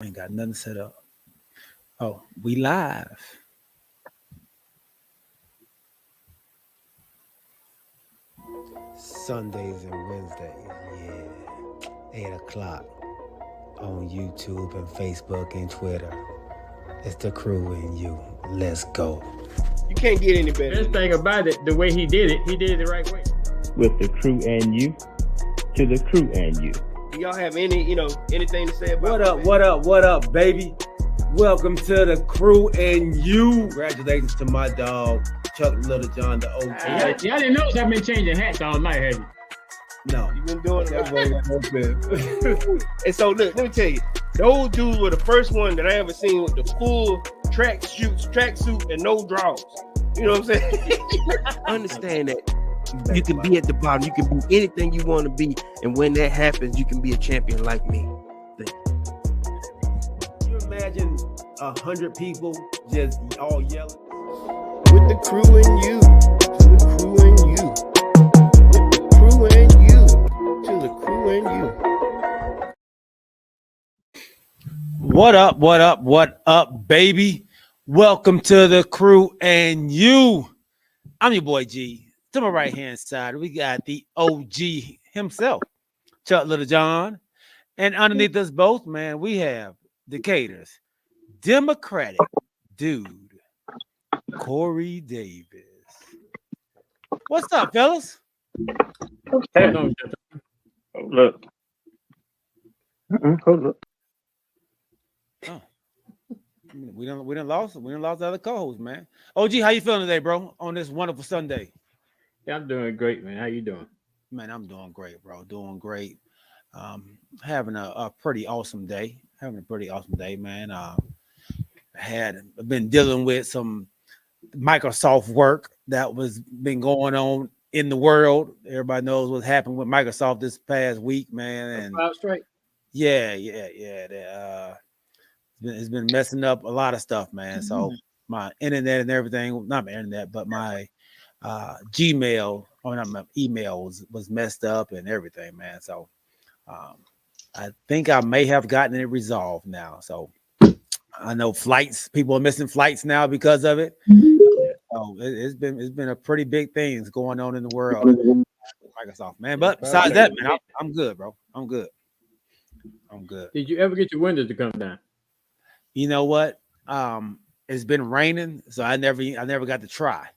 Ain't got nothing set up. Oh, we live. Sundays and Wednesdays, yeah. 8 o'clock on YouTube and Facebook and Twitter. It's the crew and you. Let's go. You can't get any better. Best thing about it, the way he did it the right way. With the crew and you, to the crew and you. Do y'all have anything to say about What up? What up, baby? Welcome to the crew and you. Congratulations to my dog, Chuck Little John, the OG. Y'all didn't notice I've been changing hats all night, have you? No. You've been doing That it. way. And so look, let me tell you, those dudes were the first one that I ever seen with the full tracksuit and no drawers. You know what I'm saying? Understand that you can be at the bottom, you can be anything you want to be, and when that happens, you can be a champion like me. Can you imagine 100 people just all yelling? With the crew and you, to the crew and you. With the crew and you, to the crew and you. What up, baby? Welcome to the crew and you. I'm your boy G. To my right hand side, we got the OG himself, Chuck Little John. And underneath us both, man, we have Decatur's Democratic dude, Corey Davis. What's up, fellas? Hey, Hold on, hold up. Hold up. Oh. We done lost the other co-host, man. OG, how you feeling today, bro? On this wonderful Sunday. yeah, I'm doing great, man. How you doing? Man, I'm doing great, bro. Doing great. Having a pretty awesome day. Man. I've been dealing with some Microsoft work that was been going on in the world. Everybody knows what happened with Microsoft this past week, man. And Cloud Strike. yeah. It's been messing up a lot of stuff, man. So my internet and everything, not my internet, but my Gmail, or not my email was messed up and everything, man. So I think I may have gotten it resolved now. So I know people are missing flights now because of it. So it's been a pretty big things going on in the world with Microsoft, man. But besides that, man, I'm good, bro. I'm good. Did you ever get your windows to come down? You know what? It's been raining, so I never got to try.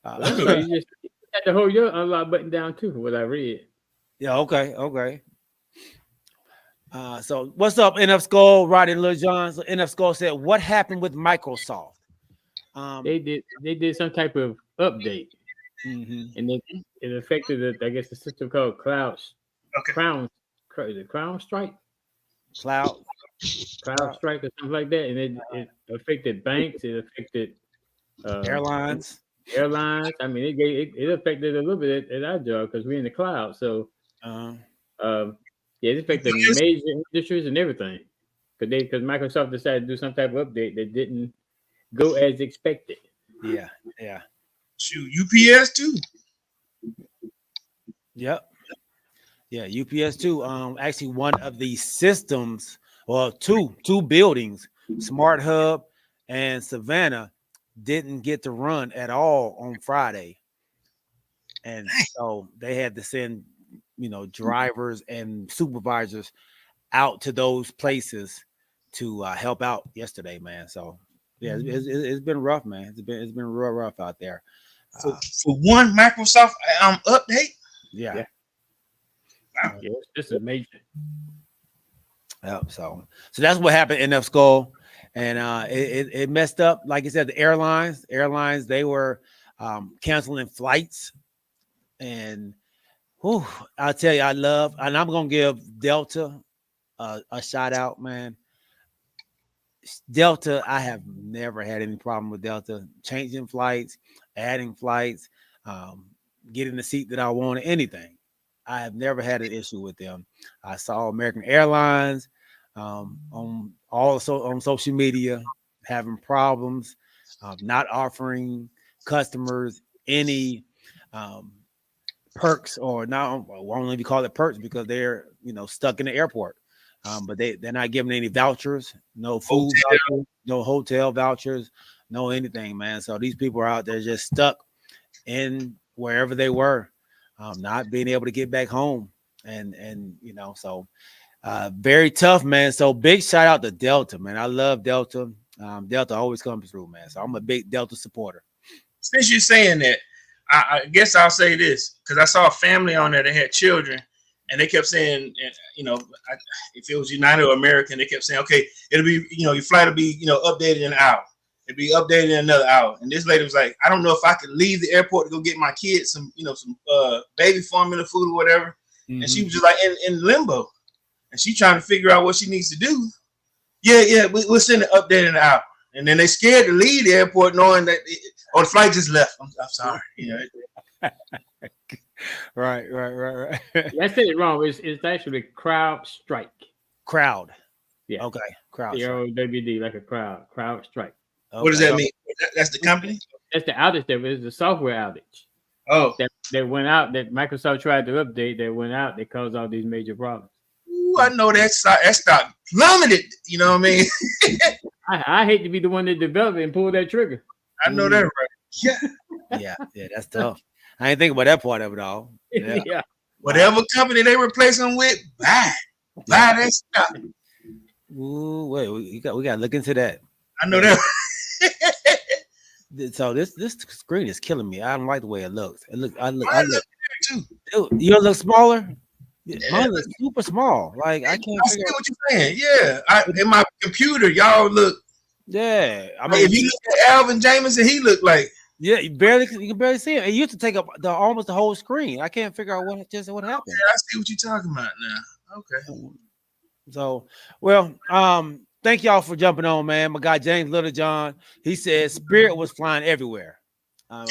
You just had to hold your unlock button down too, from what I read. Yeah, okay. So what's up, NF Skull, Roddy and Lil John? So NF Skull said, what happened with Microsoft? They did some type of update, Mhm. and it affected the system called Clouds. Okay. Crown Strike, Cloud. Cloud Strike, or something like that, and it affected banks. It affected Airlines. I mean, it affected a little bit at our job because we're in the cloud. So, it affected major industries and everything. Because Microsoft decided to do some type of update that didn't go as expected. Yeah. Shoot, UPS too. Yep. Yeah, UPS too. Actually, one of the systems, well, two buildings, Smart Hub and Savannah, didn't get to run at all on Friday, and so they had to send, drivers and supervisors out to those places to help out yesterday, man. So yeah, it's been rough, man. It's been real rough out there. For one Microsoft update. Yeah. Yeah, this is major. Yep. So that's what happened in NF Skull, and it messed up. Like I said, the airlines, they were canceling flights, and I'll tell you, and I'm gonna give Delta a shout out, man. Delta, I have never had any problem with Delta changing flights, adding flights, getting the seat that I wanted, anything. I have never had an issue with them. I saw American Airlines on social media having problems, not offering customers any perks, or now I won't even call it perks because they're stuck in the airport. but they're not giving any vouchers, no food vouchers, no hotel vouchers, no anything, man. So these people are out there just stuck in wherever they were, not being able to get back home, and so very tough, man. So big shout out to Delta, man. I love Delta. Delta always comes through, man. So I'm a big Delta supporter. Since you're saying that, I guess I'll say this because I saw a family on there that had children, and they kept saying, if it was United or American, they kept saying, okay, it'll be, your flight will be, updated in an hour. It'll be updated in another hour. And this lady was like, I don't know if I could leave the airport to go get my kids some baby formula food or whatever. Mm-hmm. And she was just like in limbo, and she trying to figure out what she needs to do. Yeah, we'll send an update in an hour. And then they scared to leave the airport knowing that the flight just left. I'm sorry. Right. I said it wrong. It's actually crowd strike. Crowd. Yeah. Okay. Crowd. CROWD, like a crowd strike. Okay. What does that mean? That's the company? That's the outage. That was the software outage. Oh. That went out. That Microsoft tried to update. That went out. That caused all these major problems. Ooh, I know that stock plummeted. You know what I mean? I hate to be the one that developed it and pulled that trigger. I know that, right? Yeah, that's tough. I didn't think about that part of it all. Yeah. Yeah. Whatever company they replace them with, buy that stock. Ooh, wait, we got to look into that. I know that. So this screen is killing me. I don't like the way it looks. I look too. Dude, yours look smaller. Mine looks super small. Like I can't. I see what you're saying. Yeah, in my computer, y'all look. Yeah, I mean, if you look at Alvin Jameson, he looked like. Yeah, you can barely see him. It used to take up almost the whole screen. I can't figure out what happened. Yeah, I see what you're talking about now. Okay. So, well, thank y'all for jumping on, man. My guy James Littlejohn, he said Spirit was flying everywhere. My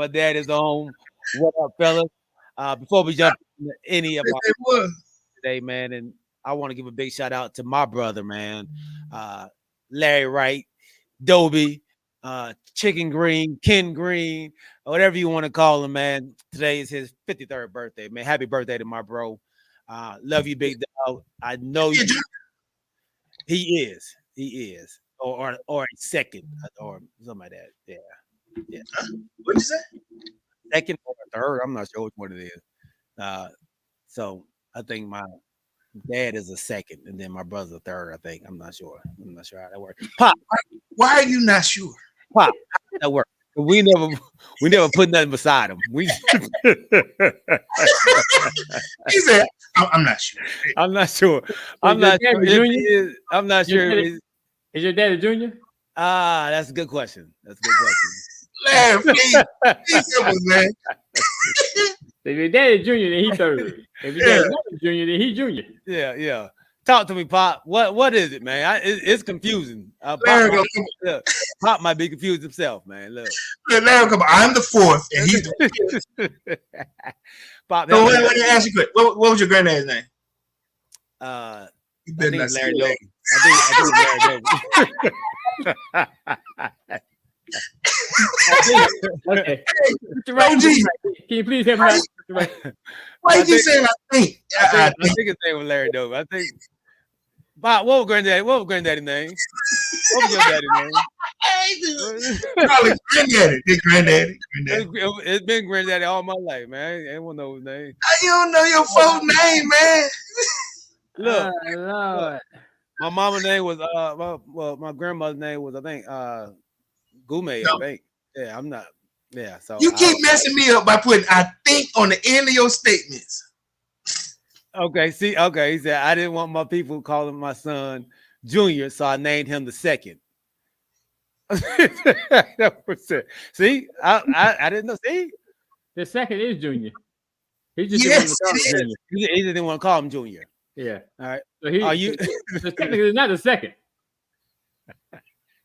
dad is on. What up, fellas? Before we jump into any of our today, man, and I want to give a big shout out to my brother, man, Larry Wright, Dobie, Chicken Green, Ken Green, whatever you want to call him, man. Today is his 53rd birthday, man. Happy birthday to my bro. Love you, big dog. I know you. He is, or a second, or something like that. Yeah. What'd you say? Second or third, I'm not sure which one it is. So I think my dad is a second, and then my brother's a third. I think I'm not sure how that works. Pop, why are you not sure? Pop, that works. We never put nothing beside him. We. He said, "I'm not sure. I'm not sure. I'm not sure. I'm not sure. Is your dad a junior? That's a good question. Larry, please simple, man. If your dad is junior, then he third. If your dad is not a junior, then he junior. Yeah. Talk to me, Pop. What is it, man? It's confusing. Pop might be confused himself, man. Look, Larry, come on. I'm the fourth, and he's the fifth. Pop. So let me ask you quick. What was your granddad's name? You better not say Larry Doby. I think Okay. Right. Can you please help me out? Why did you say I think? I think his name was Larry Doby. I think. Bob, what was granddaddy's name? What was your daddy's name? Probably granddaddy. It's been granddaddy all my life, man. I don't know his name. You don't know your full name, man. Look, Lord. My mama's name was my grandmother's name was, I think, Gume, I think. Yeah, I'm not. Yeah, so you keep messing me up by putting "I think" on the end of your statements. Okay, he said I didn't want my people calling my son Junior, so I named him the second. See, I didn't know. See, the second is Junior. He just he didn't want to call him Junior. Yeah. All right. So technically not the second.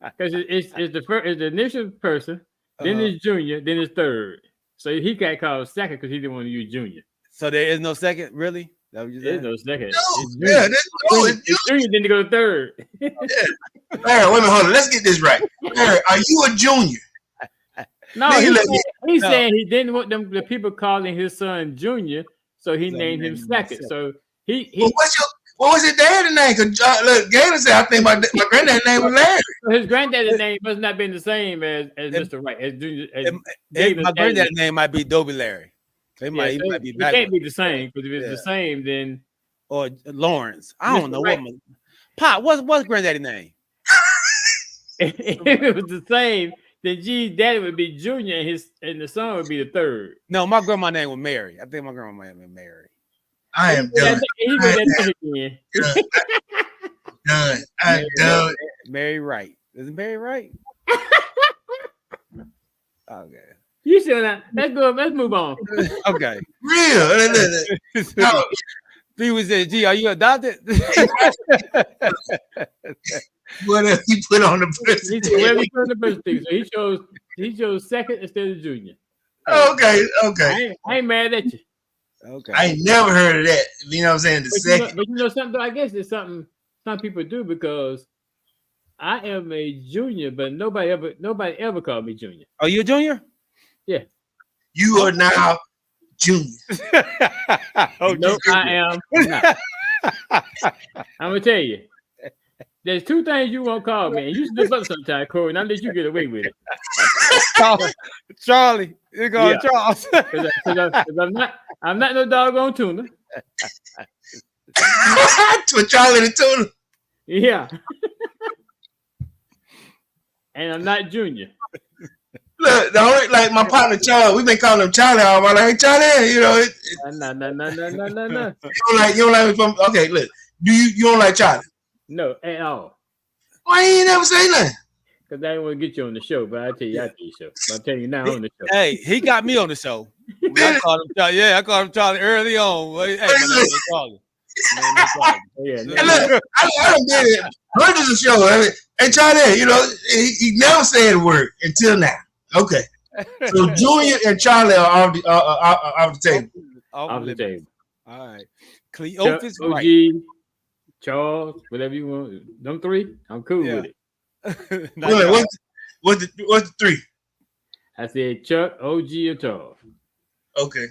Because it's the initial person, then it's Junior, then it's third. So he got called second because he didn't want to use Junior. So there is no second, really? There's no second. It's Junior didn't go to third. Yeah. Larry, wait a minute, hold on. Let's get this right. Larry, are you a junior? No, he said he didn't want the people calling his son Junior, so he So named him named him second. second. So he Well, what was your dad's name? Because look, Gator said I think my granddad's name was Larry. his granddad's name must not been the same as Mr. Wright. As Junior, as Gator's My daddy granddad's name might be Dobie Larry. He Yeah, might so be it back can't be the same because if it's Yeah. the same, then or Lawrence. I don't Mr. know Wright. what Pop. What's granddaddy's name? if it was the same, then G's daddy would be Junior, and the son would be the third. No, my grandma's name was Mary. I think my grandma's name was Mary. I am done. He go that back again. Done. I'm done. Mary Wright. Is it Mary Wright? Okay. You still not? Let's go. Let's move on. Okay. Real. No, He was there. Gee, are you adopted? whatever he put on the birth He certificate. wherever he turned the birth certificate, so he chose second instead of Junior. Okay. I ain't mad at you. Okay. I ain't never heard of that. You know what I'm saying? The second. But you know something? Though, I guess it's something some people do because I am a junior, but nobody ever called me junior. Are you a junior? You are now junior. Oh, No, I am not. I'm gonna tell you. There's two things you won't call me, and you slip up sometimes, Corey, and I let you get away with it. Charlie. You're going Yeah. Charles. Because I'm not no doggone tuna. To Charlie the Tuna. Yeah. And I'm not junior. Look, the only like my partner Charlie, we've been calling him Charlie all my life. Hey, Charlie, you know, No. you don't like me from okay, look. You don't like Charlie? No, at all. Why you ain't never say nothing? Because I didn't want to get you on the show, but I tell you after the show. But I'm telling you now on the show. Hey, he got me on the show. I called him Charlie. Yeah, I called him Charlie early on. Hey, my name is Charlie. My name is Charlie. Yeah, And look, I done did it hundreds of shows. I mean, hey Charlie, you know, he never said a word until now. Okay. So Junior and Charlie are off the table. off the table. All right. Chuck, Cleophas OG, Wright. Charles, whatever you want. Them three, I'm cool Yeah. with it. Not Wait, Charles. what's the three? I said Chuck, OG, or Charles. Okay.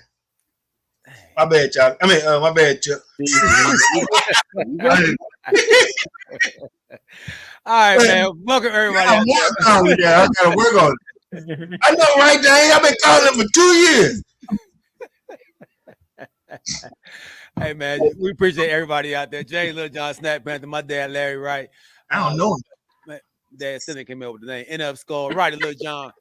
My bad, Charlie. I mean, my bad, Chuck. All right, man. Welcome everybody. I'm working on it. I gotta work on it. I know, right, Dane? I've been calling him for 2 years. Hey, man. We appreciate everybody out there. Jay, Lil John, Snack Panther, my dad, Larry Wright. I don't know him. Dad Cindy came up with the name. NF Skull, Righty, Lil John.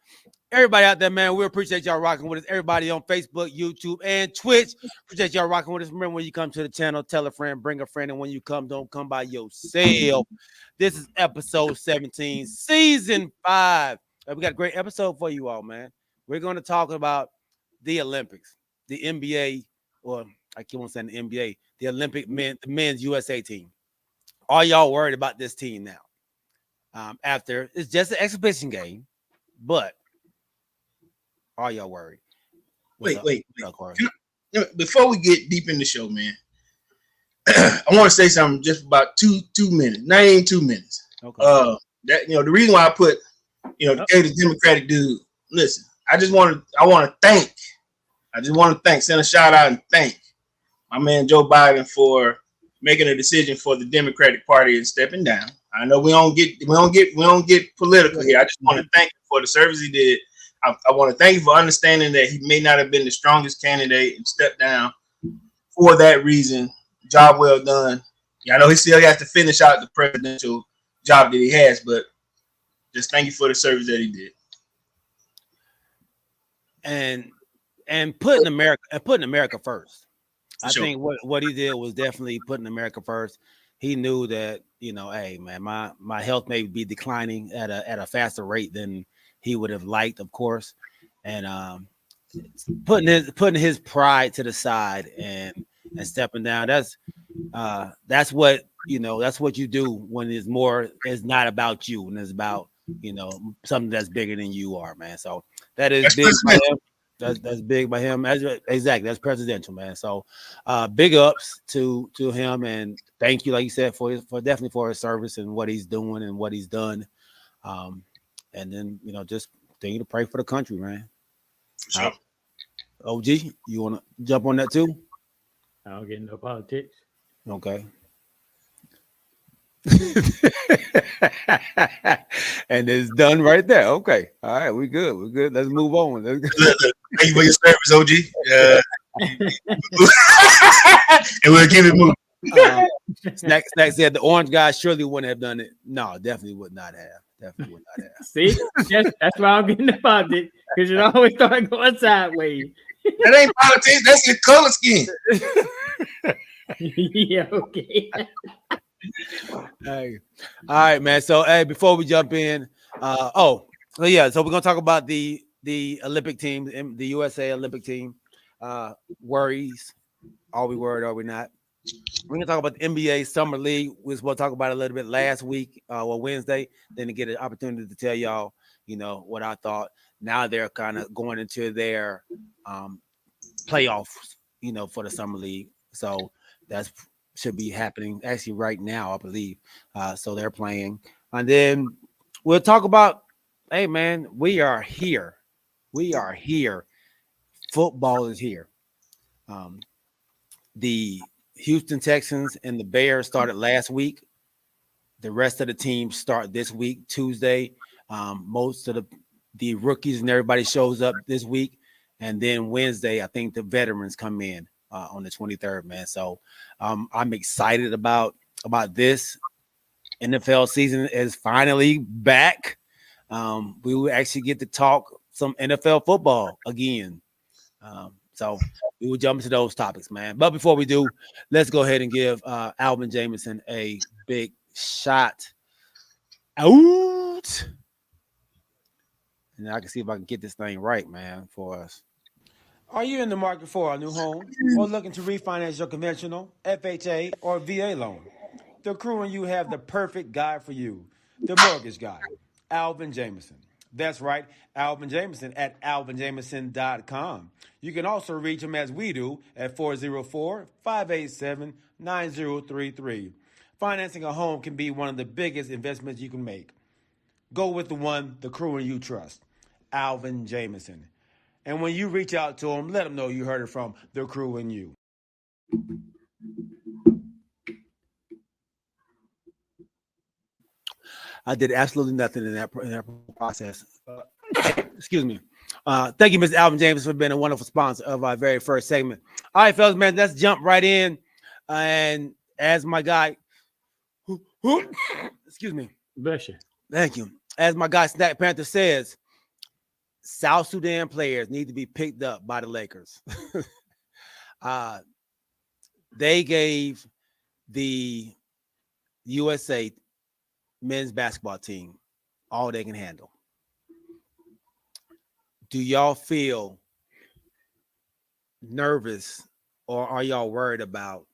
Everybody out there, man, we appreciate y'all rocking with us. Everybody on Facebook, YouTube, and Twitch. Appreciate y'all rocking with us. Remember, when you come to the channel, tell a friend, bring a friend, and when you come, don't come by yourself. This is episode 17, season 5. We got a great episode for you all, man. We're going to talk about the Olympics, the NBA, or I keep on saying the NBA, the Olympic men, the men's USA team. Are y'all worried about this team now? After it's just an exhibition game, but are y'all worried? Wait. Corey? Before we get deep in the show, man, I want to say something just about two minutes, not even 2 minutes. Okay. That the reason why I put the Gator Democratic dude. Listen, I want to thank, send a shout out and thank my man Joe Biden for making a decision for the Democratic Party and stepping down. I know we don't get political here. I just want to thank him for the service he did. I want to thank you for understanding that he may not have been the strongest candidate and stepped down for that reason. Job well done. Yeah, I know he still has to finish out the presidential job that he has, but just thank you for the service that he did. And putting America first. I Sure. think what he did was definitely putting America first. He knew that, hey man, my health may be declining at a faster rate than he would have liked, of course. And putting his pride to the side and stepping down. That's what that's what you do when it's not about you and it's about something that's bigger than you are, man. So that is That's big by him. That's big by him. Exactly, that's presidential, man. So big ups to him, and thank you, like you said, for definitely for his service and what he's doing and what he's done. And then just continue to pray for the country, man. Sure. OG, you want to jump on that too? I don't get no politics. Okay. And it's done right there. Okay. All right. We're good. We're good. Let's move on. Let's go. Thank you for your service, OG. And we'll keep it moving. Snack said the orange guy surely wouldn't have done it. No, definitely would not have. Definitely would not have. See, that's why I'm getting the politics, because it always start going sideways. That ain't politics. That's your color scheme. Yeah, okay. Hey. All right, man. So, hey, before we jump in, so we're gonna talk about the Olympic team, the USA Olympic team. Worries. Are we worried? Are we not? We're gonna talk about the NBA Summer League, which we'll talk about a little bit last week, Wednesday. Then to get an opportunity to tell y'all, what I thought. Now they're kind of going into their playoffs, for the Summer League. So that's should be happening actually right now, I believe. So they're playing, and then we'll talk about. Hey, man, we are here. We are here. Football is here. The Houston Texans and the Bears started last week. The rest of the teams start this week, Tuesday. Most of the rookies and everybody shows up this week. And then Wednesday, I think the veterans come in on the 23rd, man. So I'm excited about this. NFL season is finally back. We will actually get to talk some NFL football again. So we will jump into those topics, man. But before we do, let's go ahead and give Alvin Jamison a big shot out. And I can see if I can get this thing right, man, for us. Are you in the market for a new home or looking to refinance your conventional, FHA, or VA loan? The Crew and you have the perfect guy for you, the mortgage guy, Alvin Jamison. That's right, Alvin Jamison at alvinjamison.com. You can also reach him as we do at 404-587-9033. Financing a home can be one of the biggest investments you can make. Go with the one the Crew and you trust, Alvin Jamison. And when you reach out to him, let him know you heard it from the Crew and you. I did absolutely nothing in that process. Excuse me. Thank you, Mr. Alvin James, for being a wonderful sponsor of our very first segment. All right, fellas, man, let's jump right in. And as my guy, excuse me. Bless you. Thank you. As my guy Snack Panther says, South Sudan players need to be picked up by the Lakers. They gave the USA men's basketball team all they can handle. Do y'all feel nervous, or are y'all worried about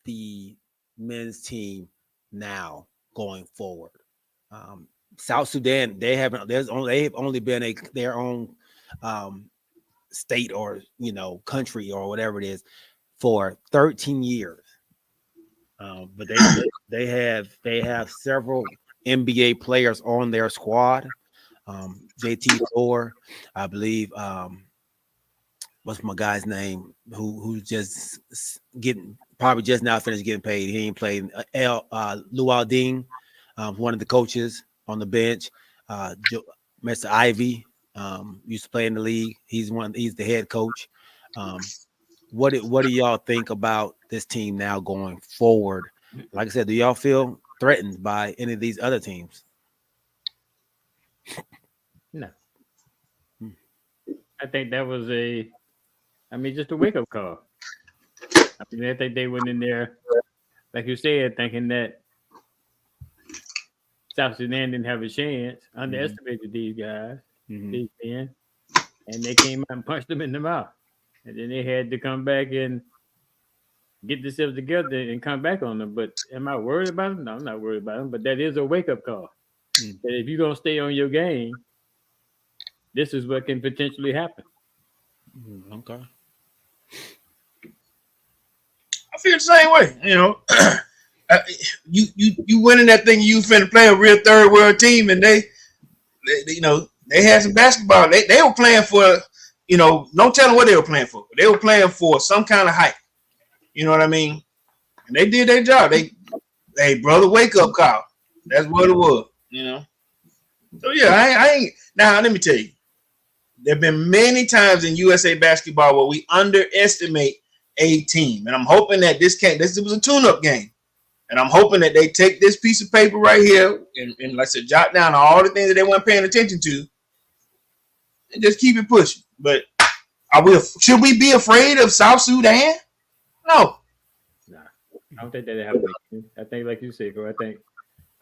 the men's team now going forward? South Sudan, they've only been their own state or country or whatever it is for 13 years. But they have several NBA players on their squad. JT Thor, I believe. What's my guy's name? Who's just probably just now finished getting paid. He ain't played. Luol Deng, one of the coaches on the bench. Mr. Ivy used to play in the league. He's the head coach. What do y'all think about this team now going forward? Like I said, do y'all feel threatened by any of these other teams? No. I think that was just a wake-up call. I think they went in there, like you said, thinking that South Sudan didn't have a chance, underestimated these guys, these men, and they came out and punched them in the mouth. And then they had to come back and get themselves together and come back on them. But am I worried about them? No, I'm not worried about them. But that is a wake-up call. That if you don't stay on your game, this is what can potentially happen. Okay. I feel the same way. You winning that thing. You finna play a real third world team, and they had some basketball. They were playing for. Don't tell them what they were playing for. They were playing for some kind of hype. You know what I mean? And they did their job. Hey, brother, wake up call. That's what it was. You know. So yeah, I ain't. Now let me tell you, there have been many times in USA basketball where we underestimate a team, and I'm hoping that this was a tune-up game, and I'm hoping that they take this piece of paper right here and like I said, jot down all the things that they weren't paying attention to, and just keep it pushing. But should we be afraid of South Sudan? No. Nah, I don't think that happens. I think, like you said, bro,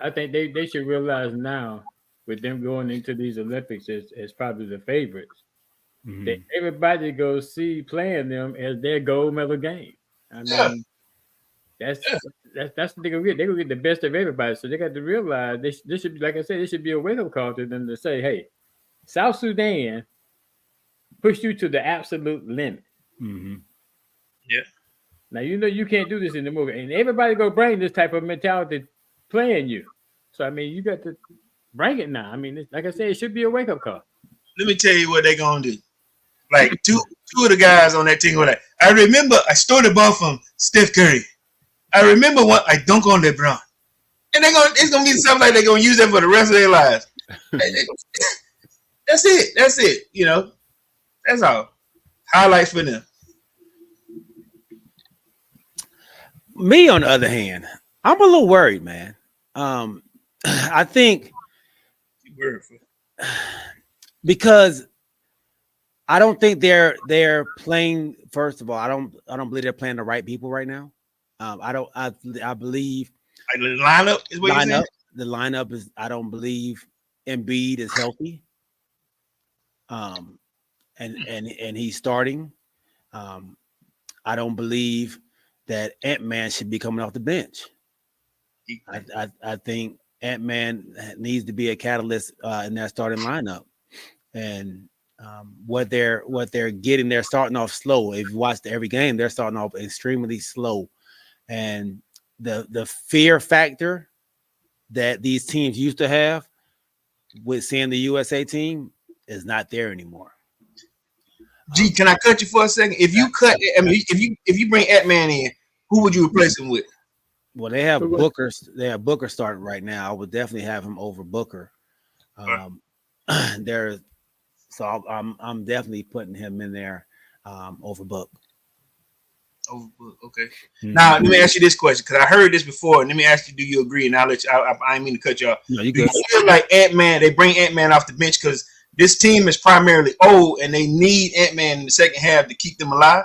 I think they should realize now, with them going into these Olympics as probably the favorites, that everybody goes see playing them as their gold medal game. I mean, that's what they're gonna get. They're gonna get the best of everybody. So they got to realize this should be, like I said, this should be a wake-up call to them to say, hey, South Sudan pushed you to the absolute limit. Yeah. Now you know you can't do this anymore, and everybody go bring this type of mentality playing you. So I mean, you got to bring it now. I mean, like I said, it should be a wake-up call. Let me tell you what they're gonna do. Like two of the guys on that team were like, I remember I stole the ball from Steph Curry. I remember what I dunk on LeBron. And it's gonna be something like they're gonna use that for the rest of their lives. That's it. That's it. You know, that's all. Highlights for them. Me, on the other hand, I'm a little worried, man. I think because I don't think they're playing. First of all, I don't believe they're playing the right people right now. I believe like the lineup is what you're saying? The lineup is. I don't believe Embiid is healthy. And he's starting. I don't believe that Ant-Man should be coming off the bench. I think Ant-Man needs to be a catalyst in that starting lineup. And what they're getting, they're starting off slow. If you watch every game, they're starting off extremely slow. And the fear factor that these teams used to have with seeing the USA team is not there anymore. Gee, can I cut you for a second? If you bring Ant-Man in, who would you replace him with? Well, they have Booker. They have Booker starting right now. I would definitely have him over Booker. So I'm definitely putting him in there over Book. Over Book, okay. Now let me ask you this question because I heard this before, and let me ask you: do you agree? And I'll let you. I didn't mean to cut you off. No, you do good. you feel like Ant-Man? They bring Ant-Man off the bench because this team is primarily old, and they need Ant-Man in the second half to keep them alive.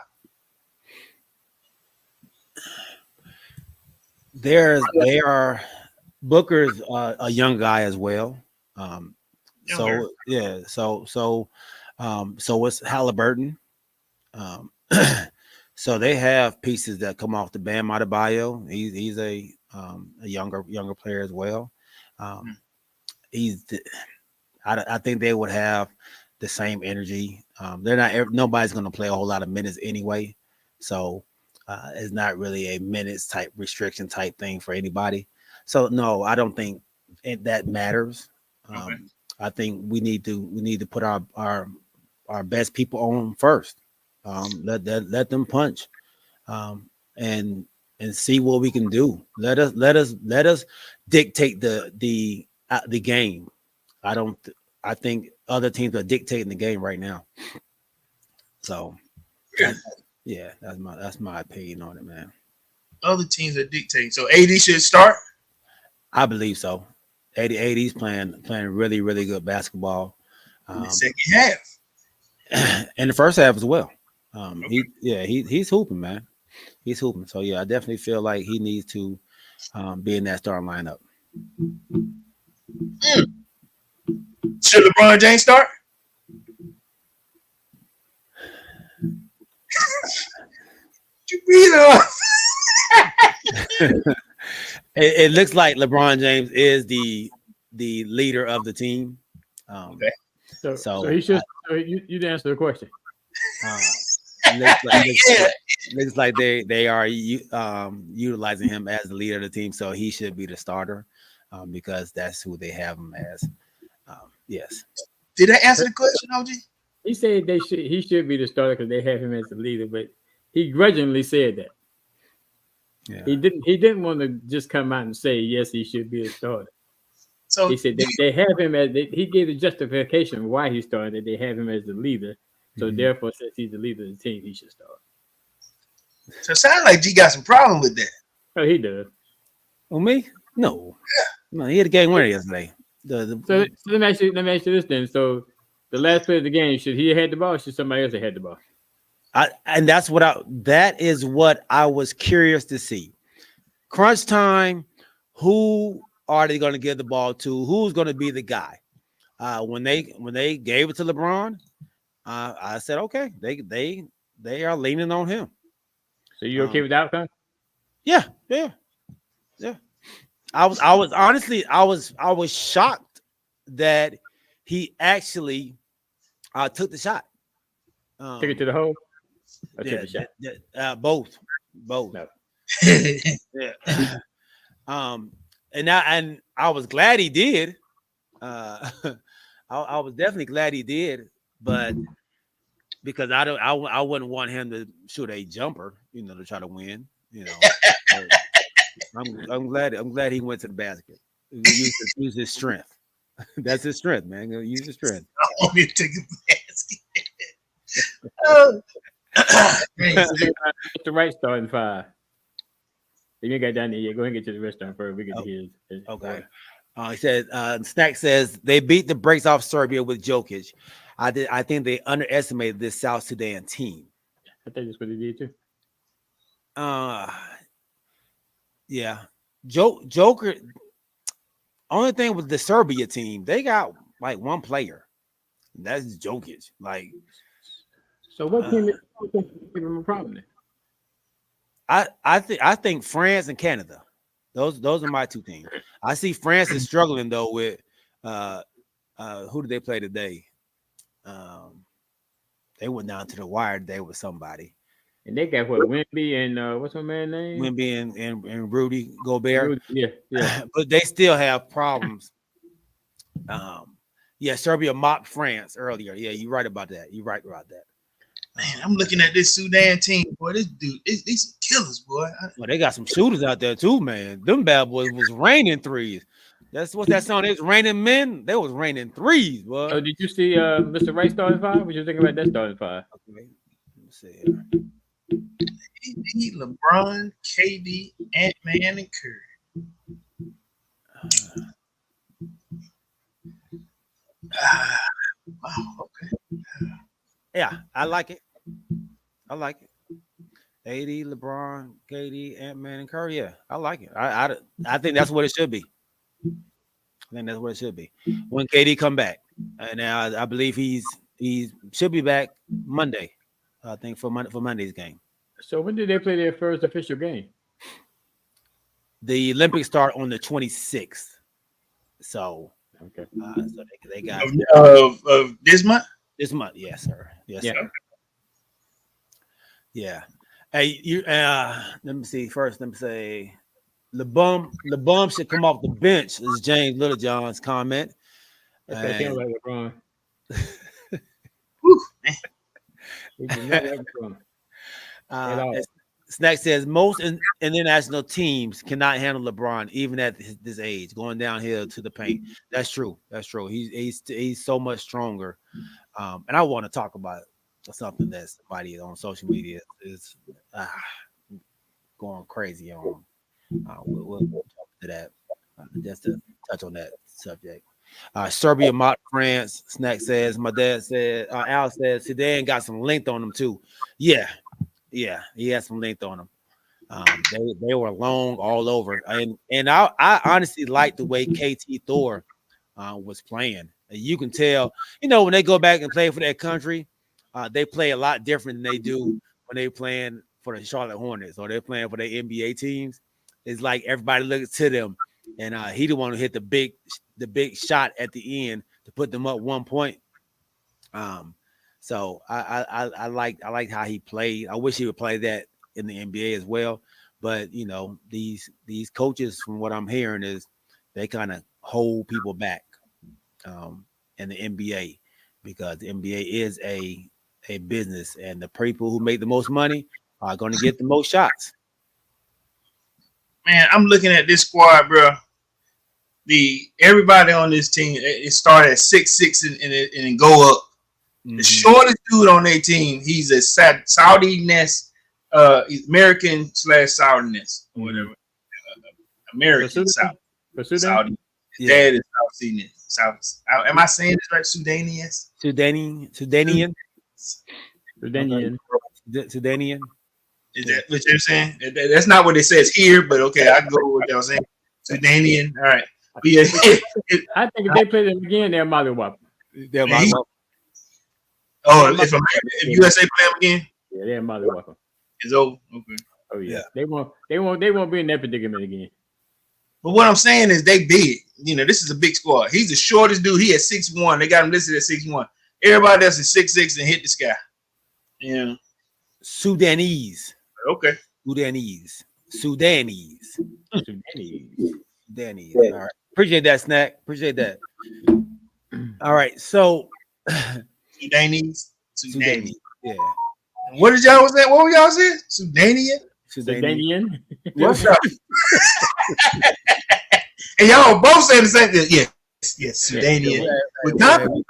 They are Booker's a young guy as well. So it's Halliburton. So they have pieces that come off the Bam Adebayo. He's a younger player as well. I think they would have the same energy. Nobody's going to play a whole lot of minutes anyway. So it's not really a minutes type restriction type thing for anybody. So no, I don't think that matters. I think we need to put our best people on first. Let them punch, and see what we can do. Let us dictate the game. I think other teams are dictating the game right now. So that's my opinion on it, man. Other teams are dictating. So AD should start. I believe so. AD's playing really, really good basketball. In the second half. In the first half as well. He's hooping, man. He's hooping. So yeah, I definitely feel like he needs to be in that starting lineup. Should LeBron James start? You beat off. It looks like LeBron James is the leader of the team. Okay. So he should. You answer the question. Looks like they are utilizing him as the leader of the team, so he should be the starter because that's who they have him as. Yes. Did I answer the question, OG? He said he should be the starter because they have him as the leader, but he grudgingly said that. Yeah. He didn't want to just come out and say yes, he should be a starter. So He said they have him as he gave the justification why he started. They have him as the leader, so therefore, since he's the leader of the team, he should start. So it sounds like G got some problem with that. Oh, he does. Oh, me? No. No, he had a game winner yesterday. So let me ask you this then. So the last play of the game, should he have had the ball or should somebody else have had the ball? That is what I was curious to see. Crunch time, who are they going to give the ball to? Who's going to be the guy? When they gave it to LeBron, I said, okay, they are leaning on him. So you okay with the outcome? Yeah. I was honestly shocked that he actually took the shot. Took it to the hole. Or took the shot? Both. No. Yeah. And I was glad he did. I was definitely glad he did, but because I wouldn't want him to shoot a jumper, to try to win. I'm glad he went to the basket. Use his strength. That's his strength, man. Use his strength. I want you to take a basket. The right starting five. You ain't got down there yet. Go ahead and get to the restaurant first. We get to his. Okay. He said, Snack says they beat the brakes off Serbia with Jokic. I think they underestimated this South Sudan team. I think that's what they did too. Yeah. Joker. Only thing with the Serbia team, they got like one player. That's Jokic. Like, so what team is giving him a problem then? I think France and Canada. Those are my two teams. I see France is struggling though with who did they play today? They went down to the wire today with somebody. And they got what, Wemby and what's my man's name? Wemby and Rudy Gobert. Yeah. But they still have problems. Serbia mocked France earlier. Yeah, you're right about that. Man, I'm looking at this Sudan team, boy. This dude, these killers, boy. Well, they got some shooters out there too, man. Them bad boys was raining threes. That's what that song is. Raining men. They was raining threes, boy. Oh, did you see Mr. Wright starting five? What you think about that starting five? Okay. Let's see here. AD, LeBron, KD, Ant-Man, and Curry. Wow. Okay. Yeah, I like it. AD, LeBron, KD, Ant-Man, and Curry. Yeah, I like it. I think that's what it should be. When KD come back, and I believe he should be back Monday. I think for Monday's game. So when did they play their first official game? The Olympics start on the 26th. So okay. So they got of this month. This month, yes, sir. Yes, yeah. Sir. Yeah. Hey, you. Let me see. First, let me say, LeBum should come off the bench. Is James Littlejohn's comment. That's what I think about LeBron. Whew, man. He did not have LeBron at all. Snack says most international teams cannot handle LeBron even at this age, going downhill to the paint. That's true. He's so much stronger. And I want to talk about something that somebody on social media is going crazy on. We'll talk to that just to touch on that subject. Serbia mocked France. Snack says, my dad said, Al says, Sudan got some length on them too. Yeah, he has some length on them. They were long all over, and I honestly like the way KT Thor was playing. You can tell, when they go back and play for their country, they play a lot different than they do when they playing for the Charlotte Hornets or they're playing for their NBA teams. It's like everybody looks to them, and he the one who hit the big shot at the end to put them up 1 point. So I like how he played. I wish he would play that in the NBA as well. But these coaches, from what I'm hearing, is they kind of hold people back in the NBA because the NBA is a business, and the people who make the most money are going to get the most shots. man, I'm looking at this squad, bro. Everybody on this team, it started at 6'6" and go up. The shortest dude on their team, he's a Saudi Ness, American / Saudi Ness, or whatever. American Saudi. Saudi. His dad is South Sudanese. Am I saying this right? Sudanian. Sudanian. Is that what you're saying? That's not what it says here, but okay, I go with what y'all saying. Sudanian. All right. But yeah, I think if they play them again, they're Molly-Wop. If USA play them again, yeah, they're Molly-Wop. It's over. Okay. Oh yeah. They won't be in that predicament again. But what I'm saying is they big. You know, this is a big squad. He's the shortest dude. He at 6'1". They got him listed at 6'1". Everybody else is 6'6" and hit the sky. Yeah. Sudanese. Okay. Sudanese. All right. Appreciate that, Snack. Appreciate that. All right. So Sudanese. Yeah. What did y'all say? What were y'all saying? Sudanian. What's up? And y'all both saying the same thing. Yes, Sudanian. With confidence.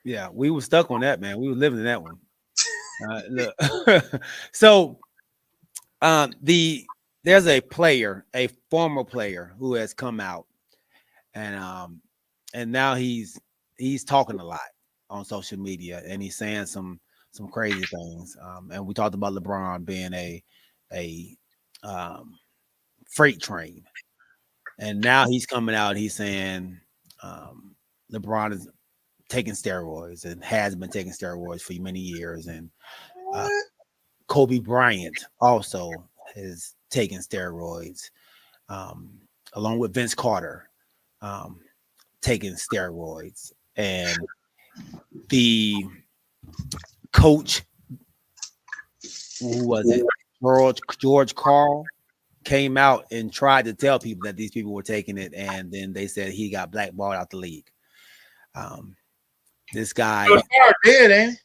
Yeah, we were stuck on that, man. We were living in that one. Look. So there's a former player who has come out and now he's talking a lot on social media, and he's saying some crazy things. And we talked about LeBron being a freight train, and now he's coming out. He's saying LeBron is taking steroids and has been taking steroids for many years, and Kobe Bryant also has taken steroids, along with Vince Carter, taking steroids, and the coach, who was it, George Karl, came out and tried to tell people that these people were taking it, and then they said he got blackballed out the league. This guy dead, ain't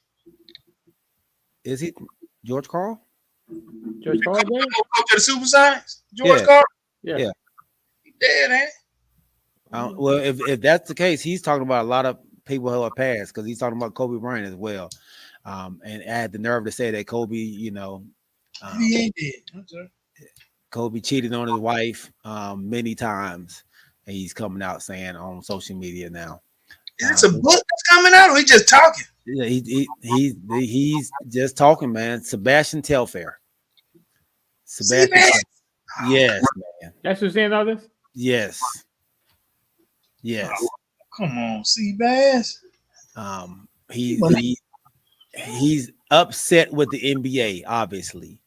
he? Is he George Karl? George Karl dead? Go to the Super Science? George Yeah. Karl? Yeah. He dead, ain't he? Well, if that's the case, he's talking about a lot of people who are passed, because he's talking about Kobe Bryant as well, and had the nerve to say that Kobe, He ain't dead. I'm sorry. Kobe cheated on his wife many times, and he's coming out saying on social media now. Is this a book that's coming out, or he just talking? Yeah, he's just talking, man. Sebastian Telfair. Sebastian. Yes, man. That's who's saying all this? Yes. Come on, Seabass. He's upset with the NBA, obviously,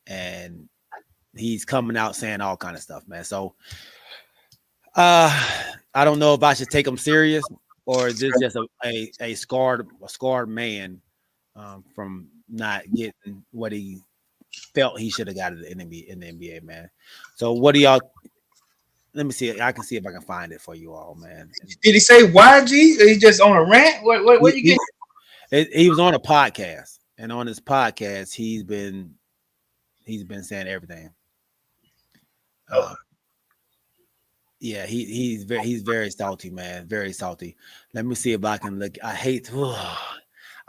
and he's coming out saying all kind of stuff, man. So I don't know if I should take him serious, or is this just a scarred man from not getting what he felt he should have got in the NBA, man. So what do y'all? Let me see. I can see if I can find it for you all, man. Did he say YG? Or he just on a rant? What you get? He was on a podcast, and on his podcast, he's been saying everything. Yeah, he's very salty, man. Very salty. Let me see if I can look. I hate.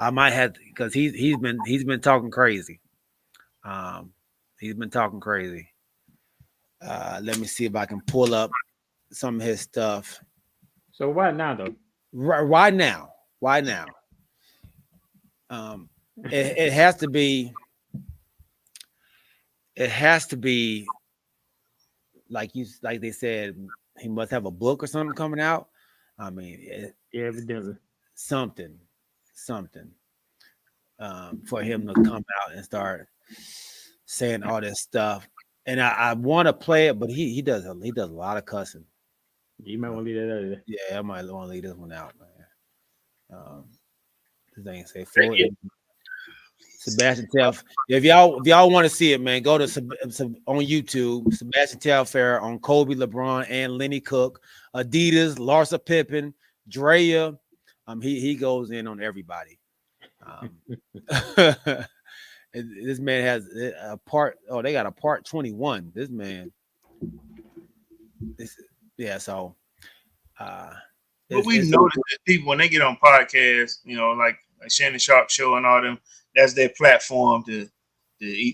I might have, because he's been talking crazy. He's been talking crazy. Let me see if I can pull up some of his stuff. So why now, though? Why now? It has to be. It has to be like they said. He must have a book or something coming out. I mean, evidently something for him to come out and start saying all this stuff. And I want to play it, but he does a lot of cussing. You might want to leave that out of there. Yeah, I might want to leave this one out, man. This thing say for Sebastian Telfair. If y'all want to see it, man, go to on YouTube. Sebastian Telfair on Kobe, LeBron, and Lenny Cook, Adidas, Larsa Pippen, Drea. He goes in on everybody. This man has a part. Oh, they got a part 21. This man. Yeah. So, But it's, we it's, noticed that people when they get on podcasts, like Shannon Sharp show and all them, that's their platform to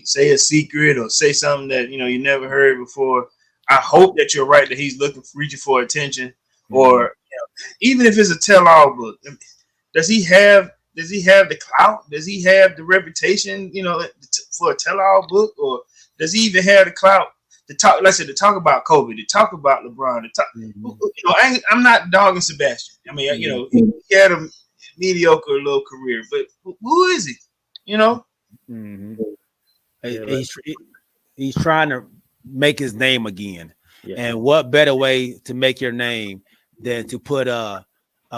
say a secret or say something that you never heard before. I hope that you're right that he's reaching for attention, or even if it's a tell-all book. Does he have the clout? Does he have the reputation, for a tell-all book, or does he even have the clout to talk? Let's say to talk about Kobe, to talk about LeBron, to talk. I'm not dogging Sebastian. I mean, he had a mediocre little career, but who is he? He's trying to make his name again, Yeah. and what better way to make your name than to put a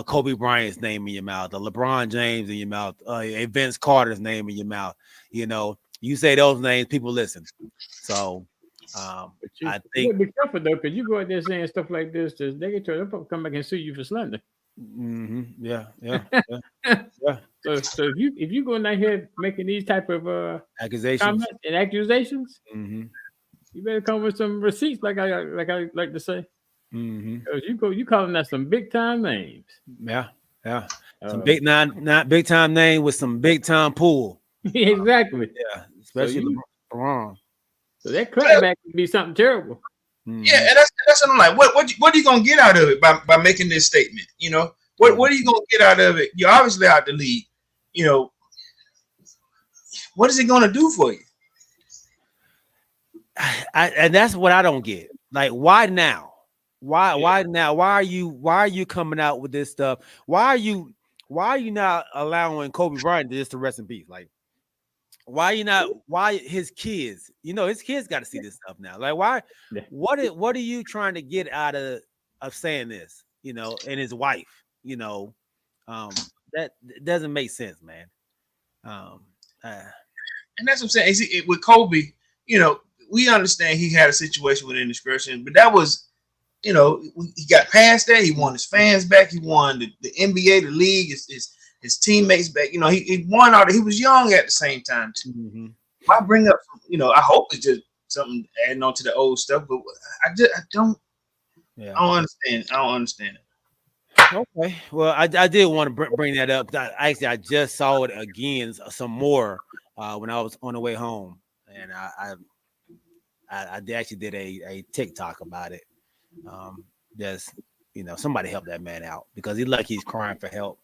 Kobe Bryant's name in your mouth, a LeBron James in your mouth, a Vince Carter's name in your mouth. You say those names, people listen. So I think be careful though, because you go out there saying stuff like this, they can try to come back and sue you for slander. Yeah. So if you going out here making these type of accusations comments and accusations, mm-hmm. you better come with some receipts, like I like to say. Mm-hmm. You calling that some big time names. Yeah. Some big time name with some big time pool. Exactly. Yeah, especially LeBron. So that cutback could be something terrible. Mm-hmm. Yeah, and that's what I'm like. What are you gonna get out of it by making this statement? What are you gonna get out of it? You're obviously out the league. What is it gonna do for you? And that's what I don't get. Like, why now? Why now? Why are you coming out with this stuff? Why are you not allowing Kobe Bryant just to rest in peace? Like, why his kids? His kids got to see this stuff now. Like, why? Yeah. What are you trying to get out of saying this? And his wife. That doesn't make sense, man. And that's what I'm saying. See, with Kobe, we understand he had a situation with indiscretion, but that was. He got past that. He won his fans back. He won the NBA, the league, his teammates back. He won all that. He was young at the same time too. Mm-hmm. Why bring up? I hope it's just something adding on to the old stuff, but I don't understand. I don't understand it. Okay. Well, I did want to bring that up. Actually, I just saw it again some more when I was on the way home, and I actually did a TikTok about it. Somebody help that man out because he's crying for help,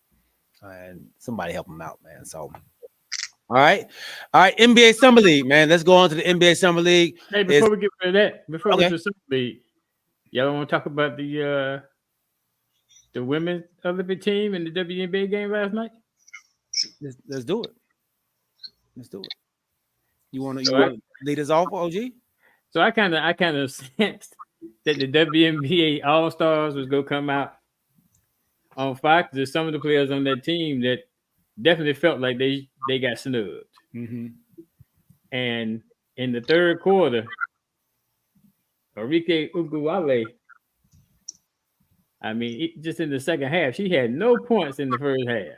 and somebody help him out, man. So, all right, NBA Summer League, man. Let's go on to the NBA Summer League. Hey, before we get to that, we get to Summer League, y'all want to talk about the women's Olympic team in the WNBA game last night? Let's do it. You want to lead us off, OG? So I kind of sensed that the WNBA All-Stars was going to come out on Fox. There's some of the players on that team that definitely felt like they got snubbed. Mm-hmm. And in the third quarter, Arike Ogunwale, just in the second half, she had no points in the first half.